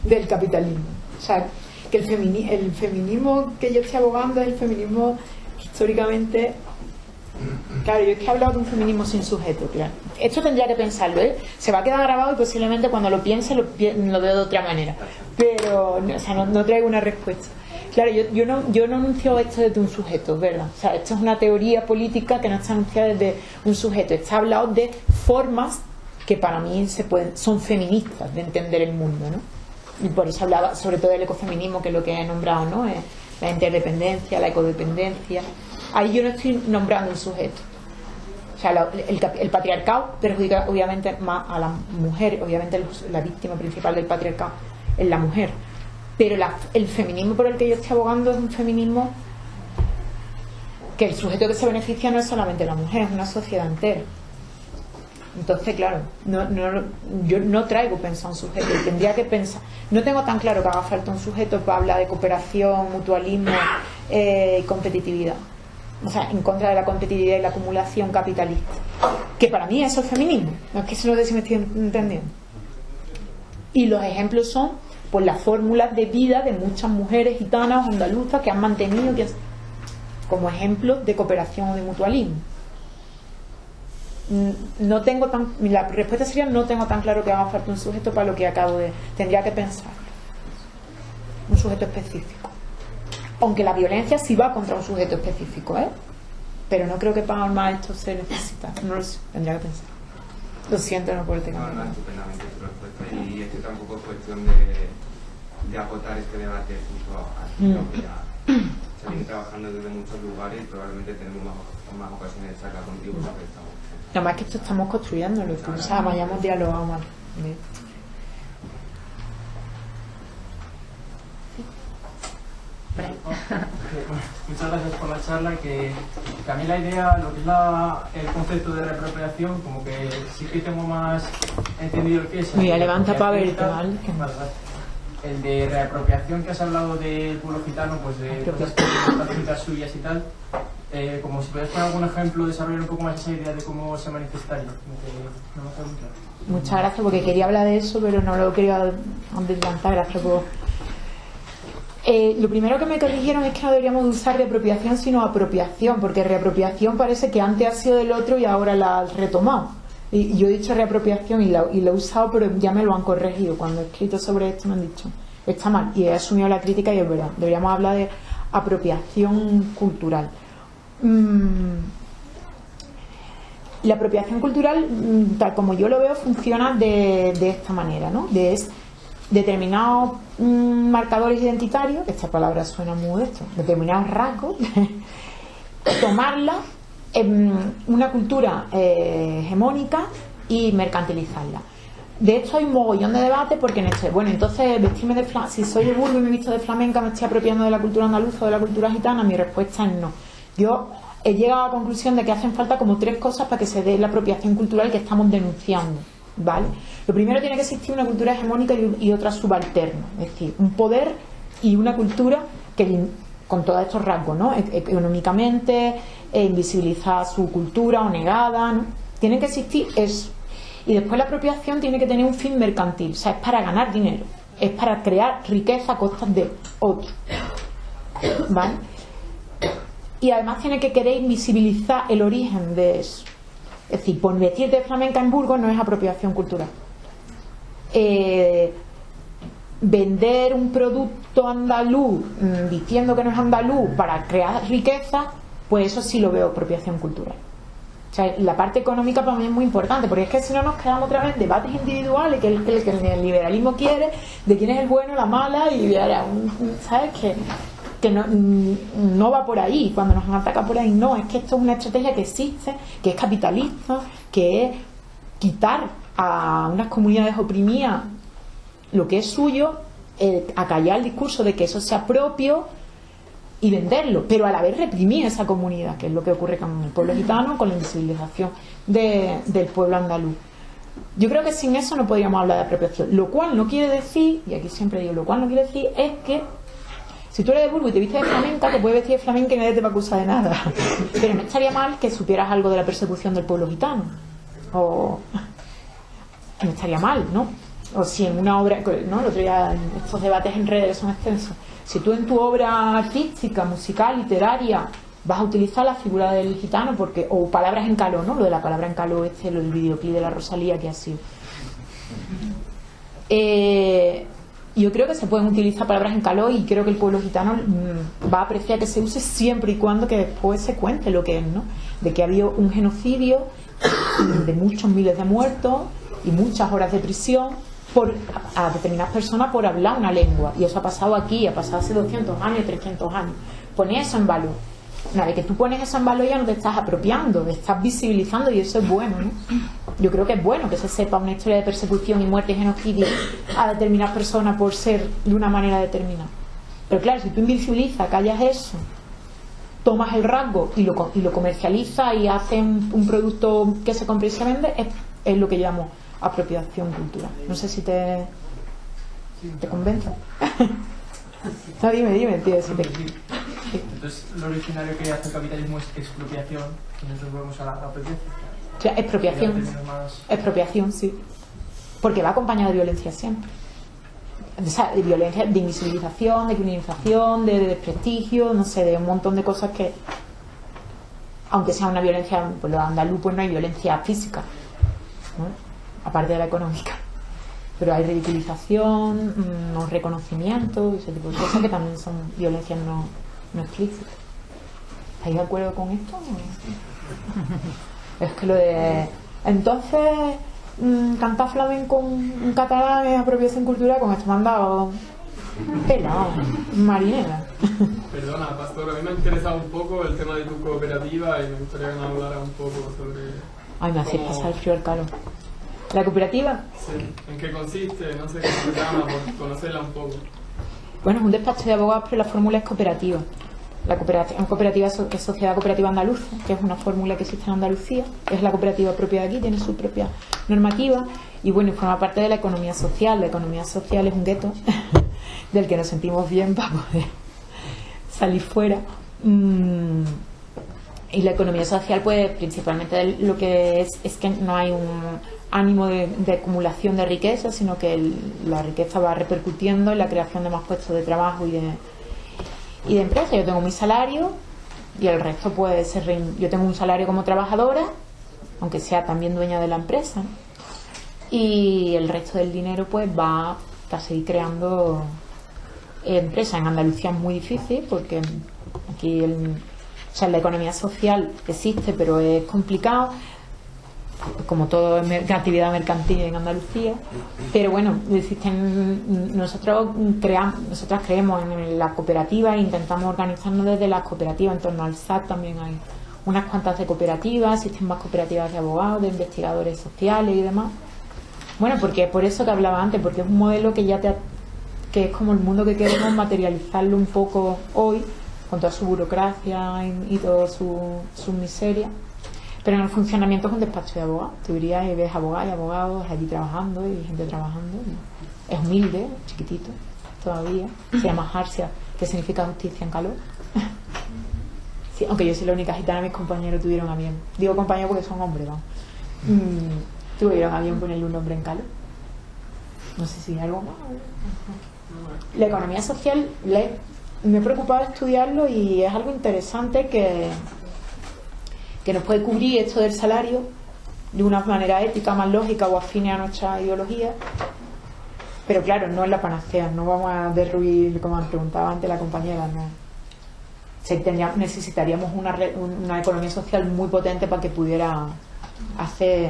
[SPEAKER 1] del capitalismo. O sea, que el feminismo que yo estoy abogando es el feminismo históricamente... Claro, yo es que he hablado de un feminismo sin sujeto, claro. Esto tendría que pensarlo, ¿eh? Se va a quedar grabado y posiblemente cuando lo piense lo veo de otra manera. Pero, o sea, no traigo una respuesta. Claro, yo no anuncio esto desde un sujeto, ¿verdad? O sea, esto es una teoría política que no está anunciada desde un sujeto. Está hablado de formas que para mí son feministas de entender el mundo, ¿no? Y por eso hablaba sobre todo del ecofeminismo, que es lo que he nombrado, ¿no? La interdependencia, la ecodependencia. Ahí yo no estoy nombrando un sujeto. O sea, el patriarcado perjudica obviamente más a la mujer. Obviamente la víctima principal del patriarcado es la mujer. Pero el feminismo por el que yo estoy abogando es un feminismo que el sujeto que se beneficia no es solamente la mujer, es una sociedad entera. Entonces, claro, yo no traigo pensar un sujeto, tendría que pensar. No tengo tan claro que haga falta un sujeto para hablar de cooperación, mutualismo y competitividad. O sea, en contra de la competitividad y la acumulación capitalista. Que para mí eso es feminismo. No es que se lo sé si me estoy entendiendo. Y los ejemplos son pues las fórmulas de vida de muchas mujeres gitanas o andaluzas que han mantenido como ejemplos de cooperación o de mutualismo. La respuesta sería no tengo tan claro que haga falta un sujeto para lo que acabo de... Tendría que pensar un sujeto específico. aunque la violencia sí va contra un sujeto específico, pero no creo que para normar esto se necesita, no lo sé, tendría que pensar. Lo siento, no puedo tener.
[SPEAKER 9] No, estupendamente tu respuesta, y es que tampoco es cuestión de acotar este debate justo aquí, ¿no? Que ya se viene trabajando desde muchos lugares y probablemente tenemos más ocasiones de charla contigo sobre esto.
[SPEAKER 1] Nada más que esto estamos construyéndolo, o sea, vayamos dialogando más.
[SPEAKER 10] Muchas gracias por la charla, que a mí la idea, lo que es el concepto de reapropiación, como que sí que tengo más entendido el que es.
[SPEAKER 1] Mira, levanta para verte, ¿vale?
[SPEAKER 10] El de reapropiación que has hablado del pueblo gitano, pues de cosas suyas y tal, como si puedes poner algún ejemplo, desarrollar un poco más esa idea de cómo se manifestaría. No me queda muy claro.
[SPEAKER 1] Muchas gracias, porque quería hablar de eso, pero no lo quería adelantar. Gracias por... lo primero que me corrigieron es que no deberíamos usar reapropiación sino apropiación, porque reapropiación parece que antes ha sido del otro y ahora la has retomado, y yo he dicho reapropiación y lo he usado, pero ya me lo han corregido. Cuando he escrito sobre esto me han dicho está mal, y he asumido la crítica y es verdad, deberíamos hablar de apropiación cultural. La apropiación cultural, tal como yo lo veo, funciona de esta manera, ¿no? Determinados marcadores identitarios, esta palabra suena muy esto, determinados rasgos, tomarla en una cultura hegemónica y mercantilizarla. De hecho hay un mogollón de debate, porque en este, bueno, entonces vestirme de si soy de Burgos y me visto de flamenca, me estoy apropiando de la cultura andaluza o de la cultura gitana. Mi respuesta es no. Yo he llegado a la conclusión de que hacen falta como 3 cosas para que se dé la apropiación cultural que estamos denunciando, ¿vale? Lo primero, tiene que existir una cultura hegemónica y otra subalterna, es decir, un poder y una cultura que, con todos estos rasgos, ¿no? Económicamente, invisibilizada su cultura o negada, ¿no? Tiene que existir eso. Y después la apropiación tiene que tener un fin mercantil, o sea, es para ganar dinero, es para crear riqueza a costas de otro, ¿vale? Y además tiene que querer invisibilizar el origen de eso. Es decir, por vestirte de flamenca en Burgos no es apropiación cultural. Vender un producto andaluz diciendo que no es andaluz para crear riqueza, pues eso sí lo veo apropiación cultural. O sea, la parte económica para mí es muy importante, porque es que si no nos quedamos otra vez en debates individuales que el liberalismo quiere, de quién es el bueno, la mala, y ¿sabes? Que no va por ahí. Cuando nos ataca por ahí, no, es que esto es una estrategia que existe, que es capitalista, que es quitar a unas comunidades oprimidas lo que es suyo, acallar el discurso de que eso sea propio y venderlo, pero a la vez reprimir esa comunidad, que es lo que ocurre con el pueblo gitano, con la invisibilización del pueblo andaluz. Yo creo que sin eso no podríamos hablar de apropiación, lo cual no quiere decir, y aquí siempre digo, lo cual no quiere decir es que si tú eres de Burgos y te vistes de flamenca, te puedes vestir de flamenca y nadie te va a acusar de nada. Pero no estaría mal que supieras algo de la persecución del pueblo gitano. O no estaría mal, ¿no? O si en una obra, ¿no? El otro día, estos debates en redes son extensos. Si tú en tu obra artística, musical, literaria, vas a utilizar la figura del gitano, porque, o palabras en caló, ¿no? Lo de la palabra en caló, lo del videoclip de la Rosalía que ha sido. Yo creo que se pueden utilizar palabras en caló, y creo que el pueblo gitano va a apreciar que se use siempre y cuando que después se cuente lo que es, ¿no? De que ha habido un genocidio de muchos miles de muertos y muchas horas de prisión a determinadas personas por hablar una lengua, y eso ha pasado aquí, ha pasado hace 200 años, 300 años. Poner eso en valor. Una vez que tú pones eso en valor, ya no te estás apropiando, te estás visibilizando, y eso es bueno, ¿no? Yo creo que es bueno que se sepa una historia de persecución y muerte y genocidio a determinadas personas por ser de una manera determinada. Pero claro, si tú invisibilizas, callas eso, tomas el rasgo y lo comercializas y haces un producto que se compra y se vende, es lo que llamo apropiación cultural. No sé si te convence. No, dime, tío. Si te...
[SPEAKER 10] Entonces, lo originario que hace el capitalismo es expropiación, y nosotros volvemos a la apropiación.
[SPEAKER 1] O sea, expropiación, sí. Porque va acompañado de violencia siempre. O sea, de violencia, de invisibilización, de criminalización, de desprestigio, no sé, de un montón de cosas que, aunque sea una violencia, pues lo andaluz, pues no hay violencia física, ¿no? Aparte de la económica. Pero hay ridiculización, no reconocimiento, ese tipo de cosas que también son violencias no explícito. ¿Estáis de acuerdo con esto? Es que lo de... Entonces, cantar flamenco en catalán es apropiación cultural, con esto me han dado pelado, marinera.
[SPEAKER 11] Perdona, Pastor, a mí me ha interesado un poco el tema de tu cooperativa y me gustaría que me hablara un poco sobre...
[SPEAKER 1] Ay, me hacéis pasar el frío al calor. ¿La cooperativa?
[SPEAKER 11] Sí, ¿en qué consiste? No sé cómo se llama, por conocerla un poco.
[SPEAKER 1] Bueno, es un despacho de abogados, pero la fórmula es cooperativa. La cooperativa es Sociedad Cooperativa Andaluza, que es una fórmula que existe en Andalucía, es la cooperativa propia de aquí, tiene su propia normativa y bueno, forma parte de la economía social. La economía social es un gueto del que nos sentimos bien para poder salir fuera. Y la economía social, pues principalmente lo que es que no hay un ánimo de acumulación de riqueza, sino que la riqueza va repercutiendo en la creación de más puestos de trabajo y de empresa. Yo tengo mi salario y el resto puede ser... Yo tengo un salario como trabajadora, aunque sea también dueña de la empresa, y el resto del dinero pues va a seguir creando empresa. En Andalucía es muy difícil porque aquí la economía social existe, pero es complicado, como todo actividad mercantil en Andalucía. Pero bueno, nosotras creemos en la cooperativa e intentamos organizarnos desde las cooperativas. En torno al SAT también hay unas cuantas de cooperativas, existen más cooperativas de abogados, de investigadores sociales y demás. Bueno, porque por eso que hablaba antes, porque es un modelo que es como el mundo que queremos materializarlo un poco hoy, con toda su burocracia y toda su miseria. Pero en el funcionamiento es un despacho de abogados. Tú irías y ves abogados y abogados allí trabajando y gente trabajando. Es humilde, chiquitito todavía. Se llama Harsia, que significa justicia en calor. Sí, aunque yo soy la única gitana, mis compañeros tuvieron a bien. Digo compañeros porque son hombres, ¿no? Tuvieron a bien ponerle un nombre en calor. No sé si hay algo más. La economía social, me he preocupado de estudiarlo y es algo interesante que nos puede cubrir esto del salario de una manera ética, más lógica o afine a nuestra ideología. Pero claro, no es la panacea, no vamos a derruir, como han preguntado antes la compañera, no. Necesitaríamos una economía social muy potente para que pudiera hacer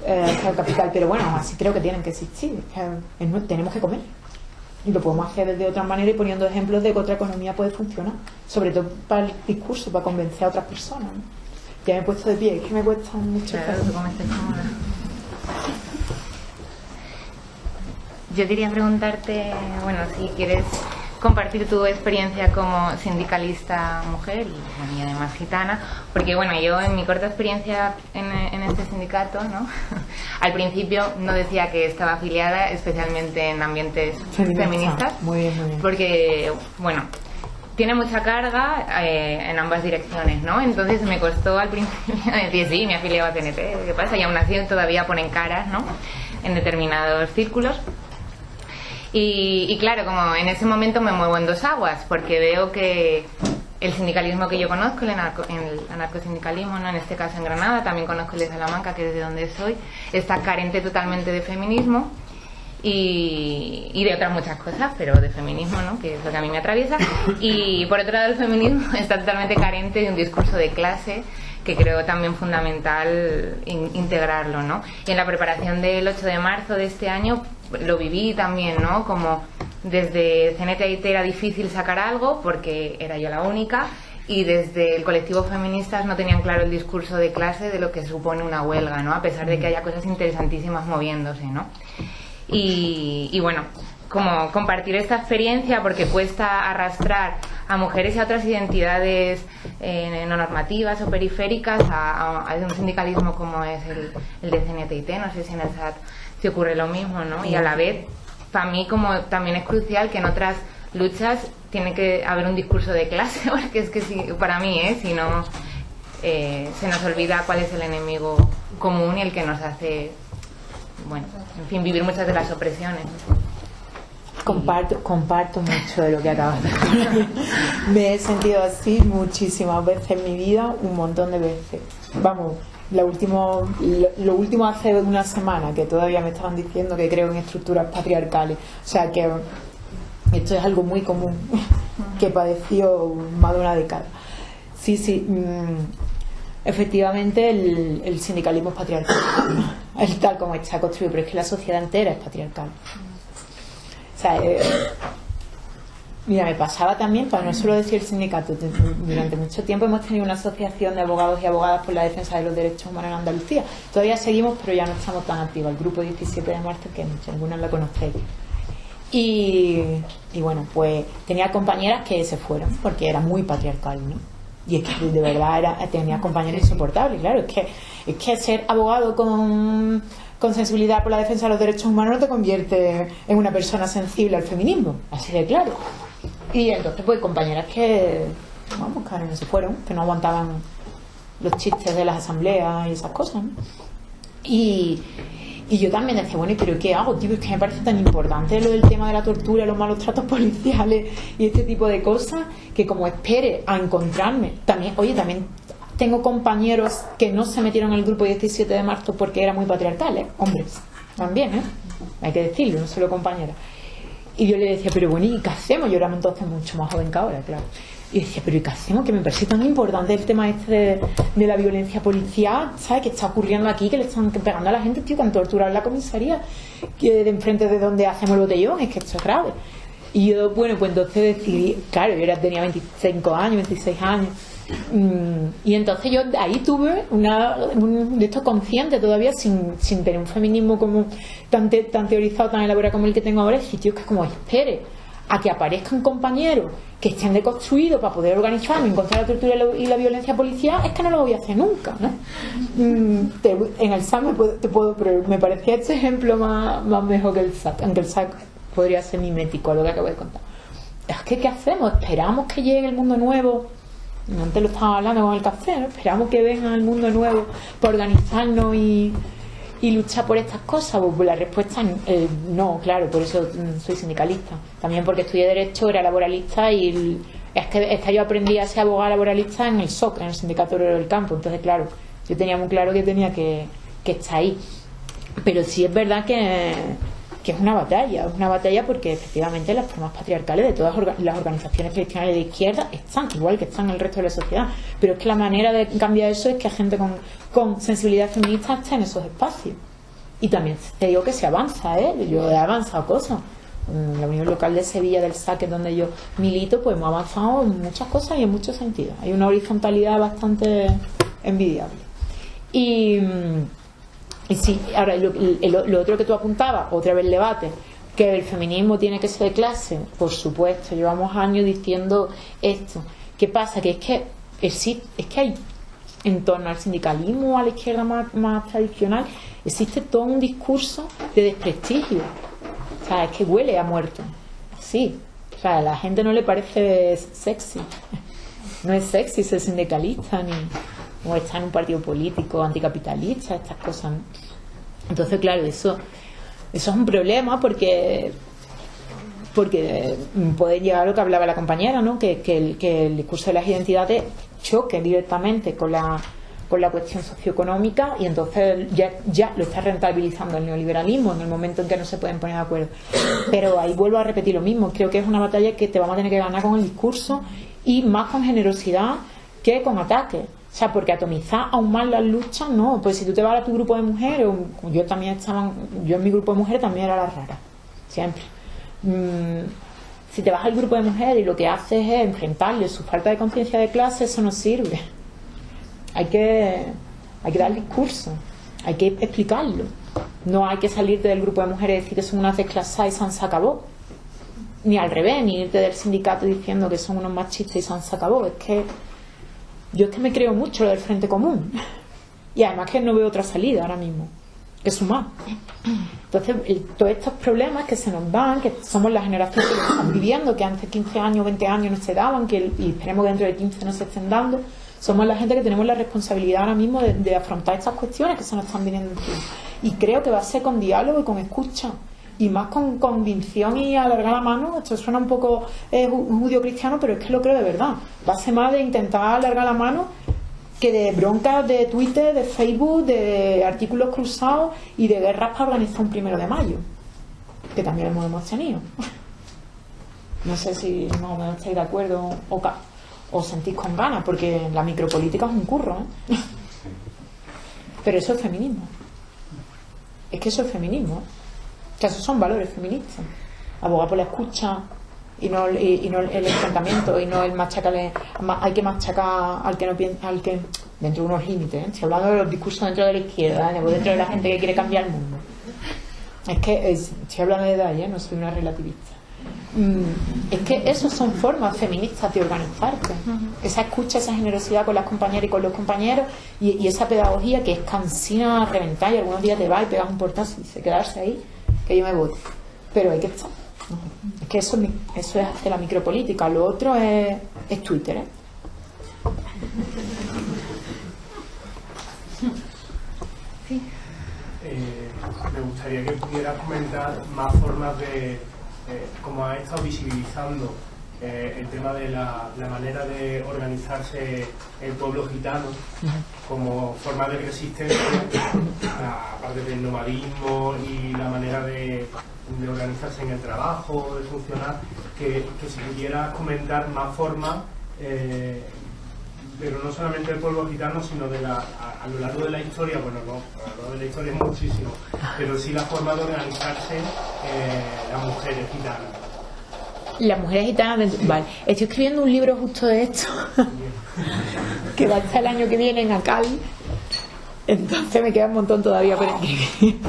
[SPEAKER 1] el capital, pero bueno, así creo que tienen que existir. Tenemos que comer y lo podemos hacer de otra manera y poniendo ejemplos de que otra economía puede funcionar, sobre todo para el discurso, para convencer a otras personas, ¿no? Ya me he puesto de pie, es que me cuesta mucho.
[SPEAKER 2] Yo quería preguntarte, bueno, si quieres compartir tu experiencia como sindicalista mujer y además gitana, porque bueno, yo en mi corta experiencia en este sindicato, ¿no? Al principio no decía que estaba afiliada, especialmente en ambientes feministas, muy bien. Porque bueno, tiene mucha carga en ambas direcciones, ¿no? Entonces me costó al principio decir, sí, me afiliaba a TNT, ¿qué pasa? Y aún así todavía ponen caras, ¿no? En determinados círculos. Y claro, como en ese momento me muevo en dos aguas, porque veo que el sindicalismo que yo conozco, el anarcosindicalismo, ¿no? En este caso en Granada, también conozco el de Salamanca, que es de donde soy, está carente totalmente de feminismo y de otras muchas cosas, pero de feminismo, ¿no? Que es lo que a mí me atraviesa. Y por otro lado, el feminismo está totalmente carente de un discurso de clase, que creo también fundamental integrarlo, ¿no? Y en la preparación del 8 de marzo de este año lo viví también, ¿no? Como desde CNT era difícil sacar algo porque era yo la única, y desde el colectivo feministas no tenían claro el discurso de clase de lo que supone una huelga, ¿no? A pesar de que haya cosas interesantísimas moviéndose, ¿no? Y bueno, como compartir esta experiencia, porque cuesta arrastrar a mujeres y a otras identidades no normativas o periféricas a un sindicalismo como es el de CNT. No sé si en el SAT se ocurre lo mismo, ¿no? Y a la vez, para mí como también es crucial que en otras luchas tiene que haber un discurso de clase, porque es que si, para mí, si no se nos olvida cuál es el enemigo común y el que nos hace, bueno, en fin, vivir muchas de las opresiones.
[SPEAKER 1] Comparto mucho de lo que acabas de decir. Me he sentido así muchísimas veces en mi vida, un montón de veces. Vamos, lo último hace una semana, que todavía me estaban diciendo que creo en estructuras patriarcales. O sea que esto es algo muy común que padeció más de una década. Sí, efectivamente el sindicalismo es patriarcal, es tal como está construido, pero es que la sociedad entera es patriarcal. O sea, mira, me pasaba también, para no solo decir el sindicato, durante mucho tiempo hemos tenido una asociación de abogados y abogadas por la defensa de los derechos humanos en Andalucía. Todavía seguimos, pero ya no estamos tan activos. El grupo 17 de marzo, que algunos la conocéis. Y bueno, pues tenía compañeras que se fueron porque era muy patriarcal, ¿no? Y es que de verdad tenía compañeros insoportables, claro. Es que ser abogado con sensibilidad por la defensa de los derechos humanos no te convierte en una persona sensible al feminismo, así de claro. Y entonces pues compañeras que no se fueron, que no aguantaban los chistes de las asambleas y esas cosas, ¿no? Y yo también decía, bueno, ¿pero qué hago, tío? Es que me parece tan importante lo del tema de la tortura, los malos tratos policiales y este tipo de cosas, que como espere a encontrarme, también tengo compañeros que no se metieron en el grupo 17 de marzo porque era muy patriarcal, hombres, también, hay que decirlo, no solo compañeras. Y yo le decía, pero bueno, ¿y qué hacemos? Yo era entonces mucho más joven que ahora, claro. Y decía, pero ¿y qué hacemos? Que me parece tan importante el tema este de la violencia policial, ¿sabes? Que está ocurriendo aquí, que le están pegando a la gente, tío, que han torturado en la comisaría, que de enfrente de donde hacemos el botellón, es que esto es grave. Y yo, bueno, pues entonces decidí, claro, yo tenía 25 años, 26 años, y entonces yo ahí tuve de esto consciente todavía, sin tener un feminismo como tan teorizado, tan elaborado como el que tengo ahora, es decir, tío, que como espere a que aparezcan compañeros que estén deconstruidos para poder organizarme en contra de la tortura y la violencia policial, es que no lo voy a hacer nunca, ¿no? En el SAC pero me parecía este ejemplo más mejor que el SAC, aunque el SAC podría ser mimético a lo que acabo de contar. Es que ¿qué hacemos? Esperamos que llegue el mundo nuevo. Antes lo estaba hablando con el café, ¿no? Esperamos que venga el mundo nuevo para organizarnos y luchar por estas cosas. Pues la respuesta es no, claro, por eso soy sindicalista. También porque estudié Derecho, era laboralista, y es que yo aprendí a ser abogada laboralista en el SOC, en el Sindicato Obrero del Campo. Entonces, claro, yo tenía muy claro que tenía que estar ahí. Pero sí es verdad que es una batalla porque efectivamente las formas patriarcales de todas las organizaciones cristianas de izquierda están, igual que están en el resto de la sociedad, pero es que la manera de cambiar eso es que gente con sensibilidad feminista esté en esos espacios. Y también te digo que se avanza, yo he avanzado cosas. En la Unión Local de Sevilla del SAC, donde yo milito, pues hemos avanzado en muchas cosas y en muchos sentidos. Hay una horizontalidad bastante envidiable. Y sí, ahora lo otro que tú apuntabas, otra vez el debate, que el feminismo tiene que ser de clase, por supuesto, llevamos años diciendo esto. ¿Qué pasa? Que es que hay, en torno al sindicalismo, a la izquierda más tradicional, existe todo un discurso de desprestigio. O sea, es que huele a muerto. Sí. O sea, a la gente no le parece sexy. No es sexy ser sindicalista, ni o está en un partido político anticapitalista, estas cosas. Entonces, claro, eso es un problema porque puede llegar a lo que hablaba la compañera, ¿no? Que el discurso de las identidades choque directamente con la cuestión socioeconómica, y entonces ya lo está rentabilizando el neoliberalismo en el momento en que no se pueden poner de acuerdo. Pero ahí vuelvo a repetir lo mismo, creo que es una batalla que te vamos a tener que ganar con el discurso, y más con generosidad que con ataque. O sea, porque atomizar aún más las luchas, no. Pues si tú te vas a tu grupo de mujeres, yo en mi grupo de mujeres también era la rara, siempre. Si te vas al grupo de mujeres y lo que haces es enfrentarle su falta de conciencia de clase, eso no sirve. Hay que dar el discurso, hay que explicarlo. No hay que salirte del grupo de mujeres y decir que son unas desclasadas y se acabó. Ni al revés, ni irte del sindicato diciendo que son unos machistas y se acabó. Yo me creo mucho lo del Frente Común, y además que no veo otra salida ahora mismo que sumar. Entonces todos estos problemas que se nos dan, que somos la generación que lo están viviendo, que antes 15 años, 20 años no se daban, y esperemos que dentro de 15 no se estén dando, somos la gente que tenemos la responsabilidad ahora mismo de afrontar estas cuestiones que se nos están viniendo encima. Y creo que va a ser con diálogo y con escucha, y más con convicción y alargar la mano. Esto suena un poco judío-cristiano, pero es que lo creo de verdad. Va a ser más de intentar alargar la mano que de broncas de Twitter, de Facebook, de artículos cruzados y de guerras para organizar un 1 de mayo, que también hemos tenido. No sé si más o menos estáis de acuerdo o sentís con ganas, porque la micropolítica es un curro, ¿eh? Pero eso es feminismo. Es que eso es feminismo, ¿eh? Que esos son valores feministas. Abogar por la escucha y no el enfrentamiento, y no el machacar. Hay que machacar al que no piensa, al que, dentro de unos límites, ¿eh? Estoy hablando de los discursos dentro de la izquierda, ¿eh? Dentro de la gente que quiere cambiar el mundo. Es que estoy hablando de edad, ¿eh? No soy una relativista. Es que esas son formas feministas de organizarte. Esa escucha, esa generosidad con las compañeras y con los compañeros, y esa pedagogía que es cansina a reventar, y algunos días te vas y pegas un portazo y dices, quedarse ahí, que yo me voy. Pero hay que estar. Es que eso es de la micropolítica. Lo otro es Twitter, ¿eh?
[SPEAKER 2] Sí.
[SPEAKER 12] Me gustaría que pudieras comentar más formas de, como has estado visibilizando el tema de la manera de organizarse el pueblo gitano como forma de resistencia, aparte del nomadismo y la manera de organizarse en el trabajo, de funcionar, que si pudieras comentar más formas, pero no solamente del pueblo gitano, sino a lo largo de la historia, bueno, no, a lo largo de la historia es muchísimo, pero sí la forma de organizarse las mujeres gitanas.
[SPEAKER 1] Las mujeres gitanas, vale. Estoy escribiendo un libro justo de esto, que va a estar el año que viene en Acal, entonces me queda un montón todavía por escribir.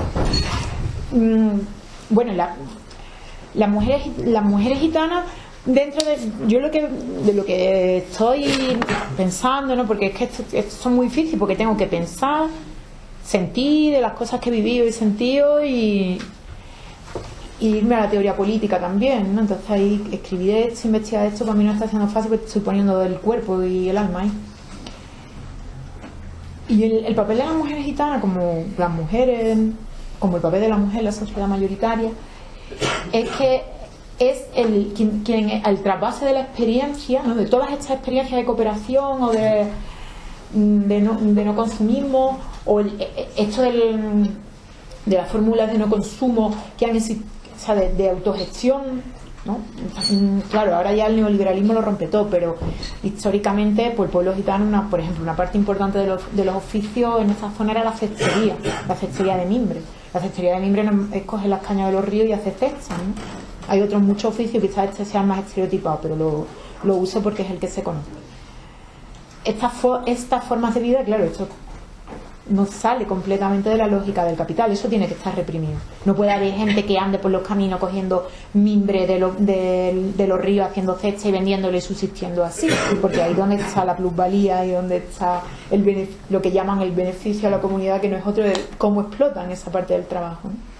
[SPEAKER 1] Bueno, las mujeres gitanas, dentro de lo que estoy pensando, ¿no? Porque es que esto es muy difícil, porque tengo que pensar, sentir de las cosas que he vivido y sentido, y irme a la teoría política también, ¿no? Entonces ahí escribir esto, investigar esto, para mí no está siendo fácil, porque estoy poniendo el cuerpo y el alma ahí. Y el papel de las mujeres gitanas, como las mujeres, como el papel de la mujer en la sociedad mayoritaria, es que es quien al trasvase de la experiencia, ¿no? De todas estas experiencias de cooperación o de no consumismo, o esto de las fórmulas de no consumo que han existido, o sea, de autogestión, ¿no? Claro, ahora ya el neoliberalismo lo rompe todo, pero históricamente, pues el pueblo gitano, por ejemplo, una parte importante de los oficios en esta zona era la cestería de mimbre. La cestería de mimbre es coger las cañas de los ríos y hacer cestas, ¿no? Hay otros muchos oficios, quizás este sea más estereotipado, pero lo uso porque es el que se conoce. Estas formas de vida, claro, esto no sale completamente de la lógica del capital, eso tiene que estar reprimido. No puede haber gente que ande por los caminos cogiendo mimbre de los ríos, haciendo cesta y vendiéndole y subsistiendo así, porque ahí es donde está la plusvalía y donde está lo que llaman el beneficio a la comunidad, que no es otro de cómo explotan esa parte del trabajo, ¿no?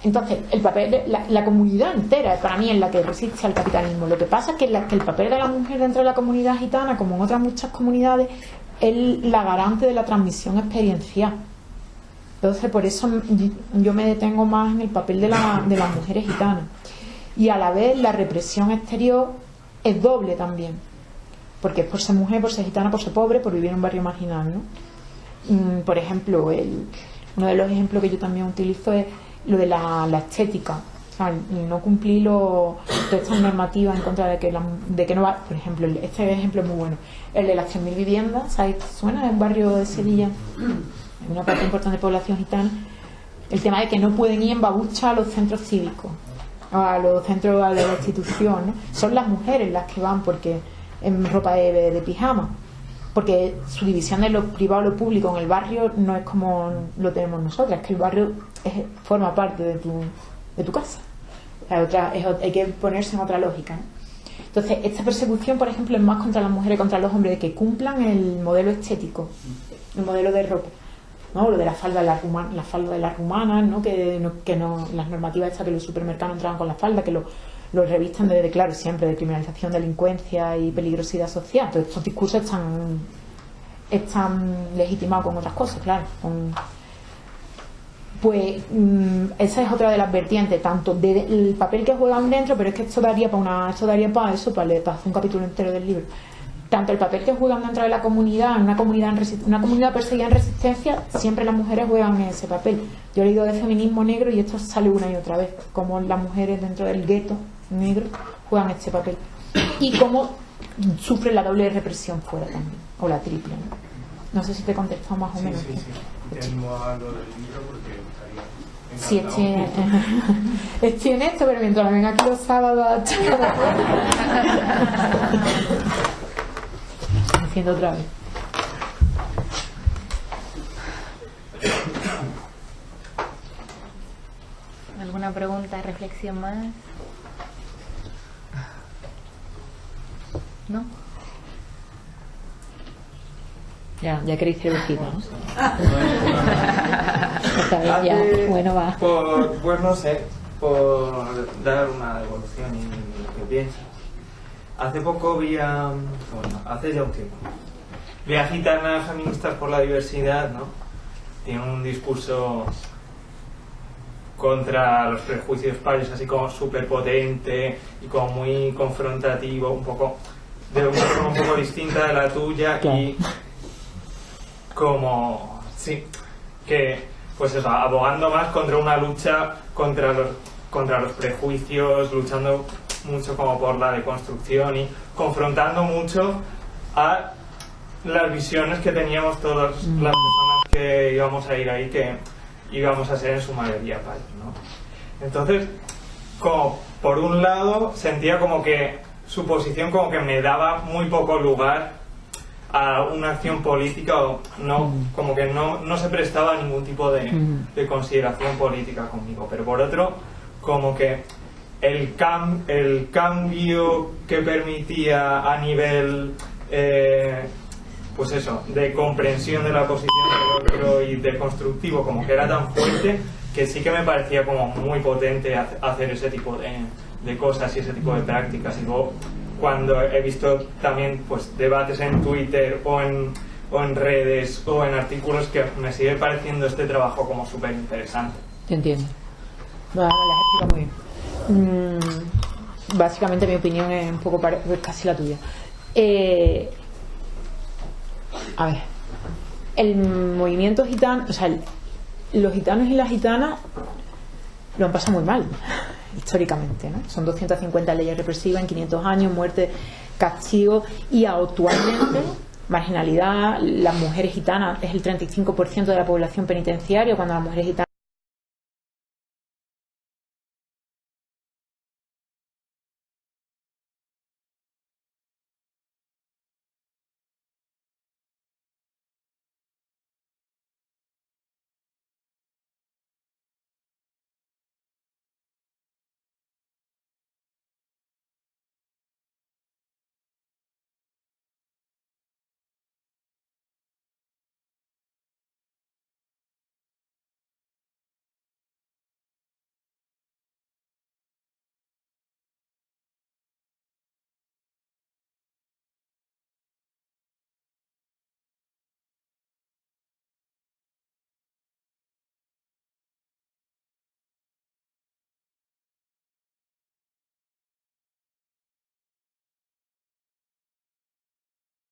[SPEAKER 1] Entonces, el papel de la comunidad entera, para mí, es la que resiste al capitalismo. Lo que pasa es que el papel de la mujer dentro de la comunidad gitana, como en otras muchas comunidades, es la garante de la transmisión experiencial. Entonces, por eso yo me detengo más en el papel de las mujeres gitanas. Y a la vez, la represión exterior es doble también, porque es por ser mujer, por ser gitana, por ser pobre, por vivir en un barrio marginal, ¿no? Por ejemplo, uno de los ejemplos que yo también utilizo es lo de la estética, o sea, no cumplir todas estas normativas en contra de que no va. Por ejemplo, este ejemplo es muy bueno, el de las 3.000 viviendas, ¿sabes? Suena en el barrio de Sevilla, en una parte importante de población gitana, el tema de que no pueden ir en babucha a los centros cívicos, a los centros de la institución, ¿no? Son las mujeres las que van porque en ropa de pijama, porque su división de lo privado y lo público en el barrio no es como lo tenemos nosotras, es que el barrio forma parte de tu casa. Hay que ponerse en otra lógica, ¿no? Entonces, esta persecución, por ejemplo, es más contra las mujeres, contra los hombres, de que cumplan el modelo estético, el modelo de ropa, ¿no? Lo de la falda de las rumanas, ¿no? Que no, las normativas estas, que los supermercados entraban con la falda, que lo revistan desde, claro, siempre de criminalización, delincuencia y peligrosidad social. Entonces, estos discursos están legitimados con otras cosas, claro. Pues esa es otra de las vertientes, tanto del papel que juegan dentro, pero es que esto daría para hacer un capítulo entero del libro. Tanto el papel que juegan dentro de la comunidad, en una comunidad perseguida en resistencia, siempre las mujeres juegan ese papel. Yo he leído de feminismo negro y esto sale una y otra vez, como las mujeres dentro del gueto negros juegan este papel. Y cómo sufre la doble represión fuera también, o la triple, ¿no? No sé si te he contestado más o menos.
[SPEAKER 12] Sí. Te animo a lo del libro porque estaría
[SPEAKER 1] sí, estoy en esto, pero mientras me ven aquí los sábados a haciendo otra vez.
[SPEAKER 2] ¿Alguna pregunta, reflexión más? ¿No?
[SPEAKER 1] Ya queréis ser vecinos, ¿no? Esta vez ya, bueno, va.
[SPEAKER 5] Pues no sé, por dar una devolución y lo que piensas. Hace poco hace ya un tiempo, vi a gitanas feministas por la diversidad, ¿no? Tienen un discurso contra los prejuicios pares, así como súper potente y como muy confrontativo, un poco de una forma un poco distinta de la tuya, y como que pues eso, abogando más contra una lucha contra los prejuicios, luchando mucho como por la deconstrucción y confrontando mucho a las visiones que teníamos todas las personas que íbamos a ir ahí, que íbamos a ser en su mayoría pares, ¿no? Entonces, como por un lado sentía como que su posición como que me daba muy poco lugar a una acción política, o no, como que no se prestaba a ningún tipo de consideración política conmigo, pero por otro, como que el cambio que permitía a nivel pues eso, de comprensión de la posición del otro y de constructivo, como que era tan fuerte que sí que me parecía como muy potente hacer ese tipo de cosas y ese tipo de prácticas. Y luego, cuando he visto también pues debates en Twitter o en redes o en artículos, que me sigue pareciendo este trabajo como súper interesante.
[SPEAKER 1] Te entiendo. Vale, la has explicado muy bien. Básicamente mi opinión es un poco casi la tuya. A ver, el movimiento gitano, o sea, los gitanos y las gitanas lo han pasado muy mal históricamente, ¿no? Son 250 leyes represivas en 500 años, muerte, castigo, y actualmente marginalidad. Las mujeres gitanas es el 35% de la población penitenciaria, cuando las mujeres gitanas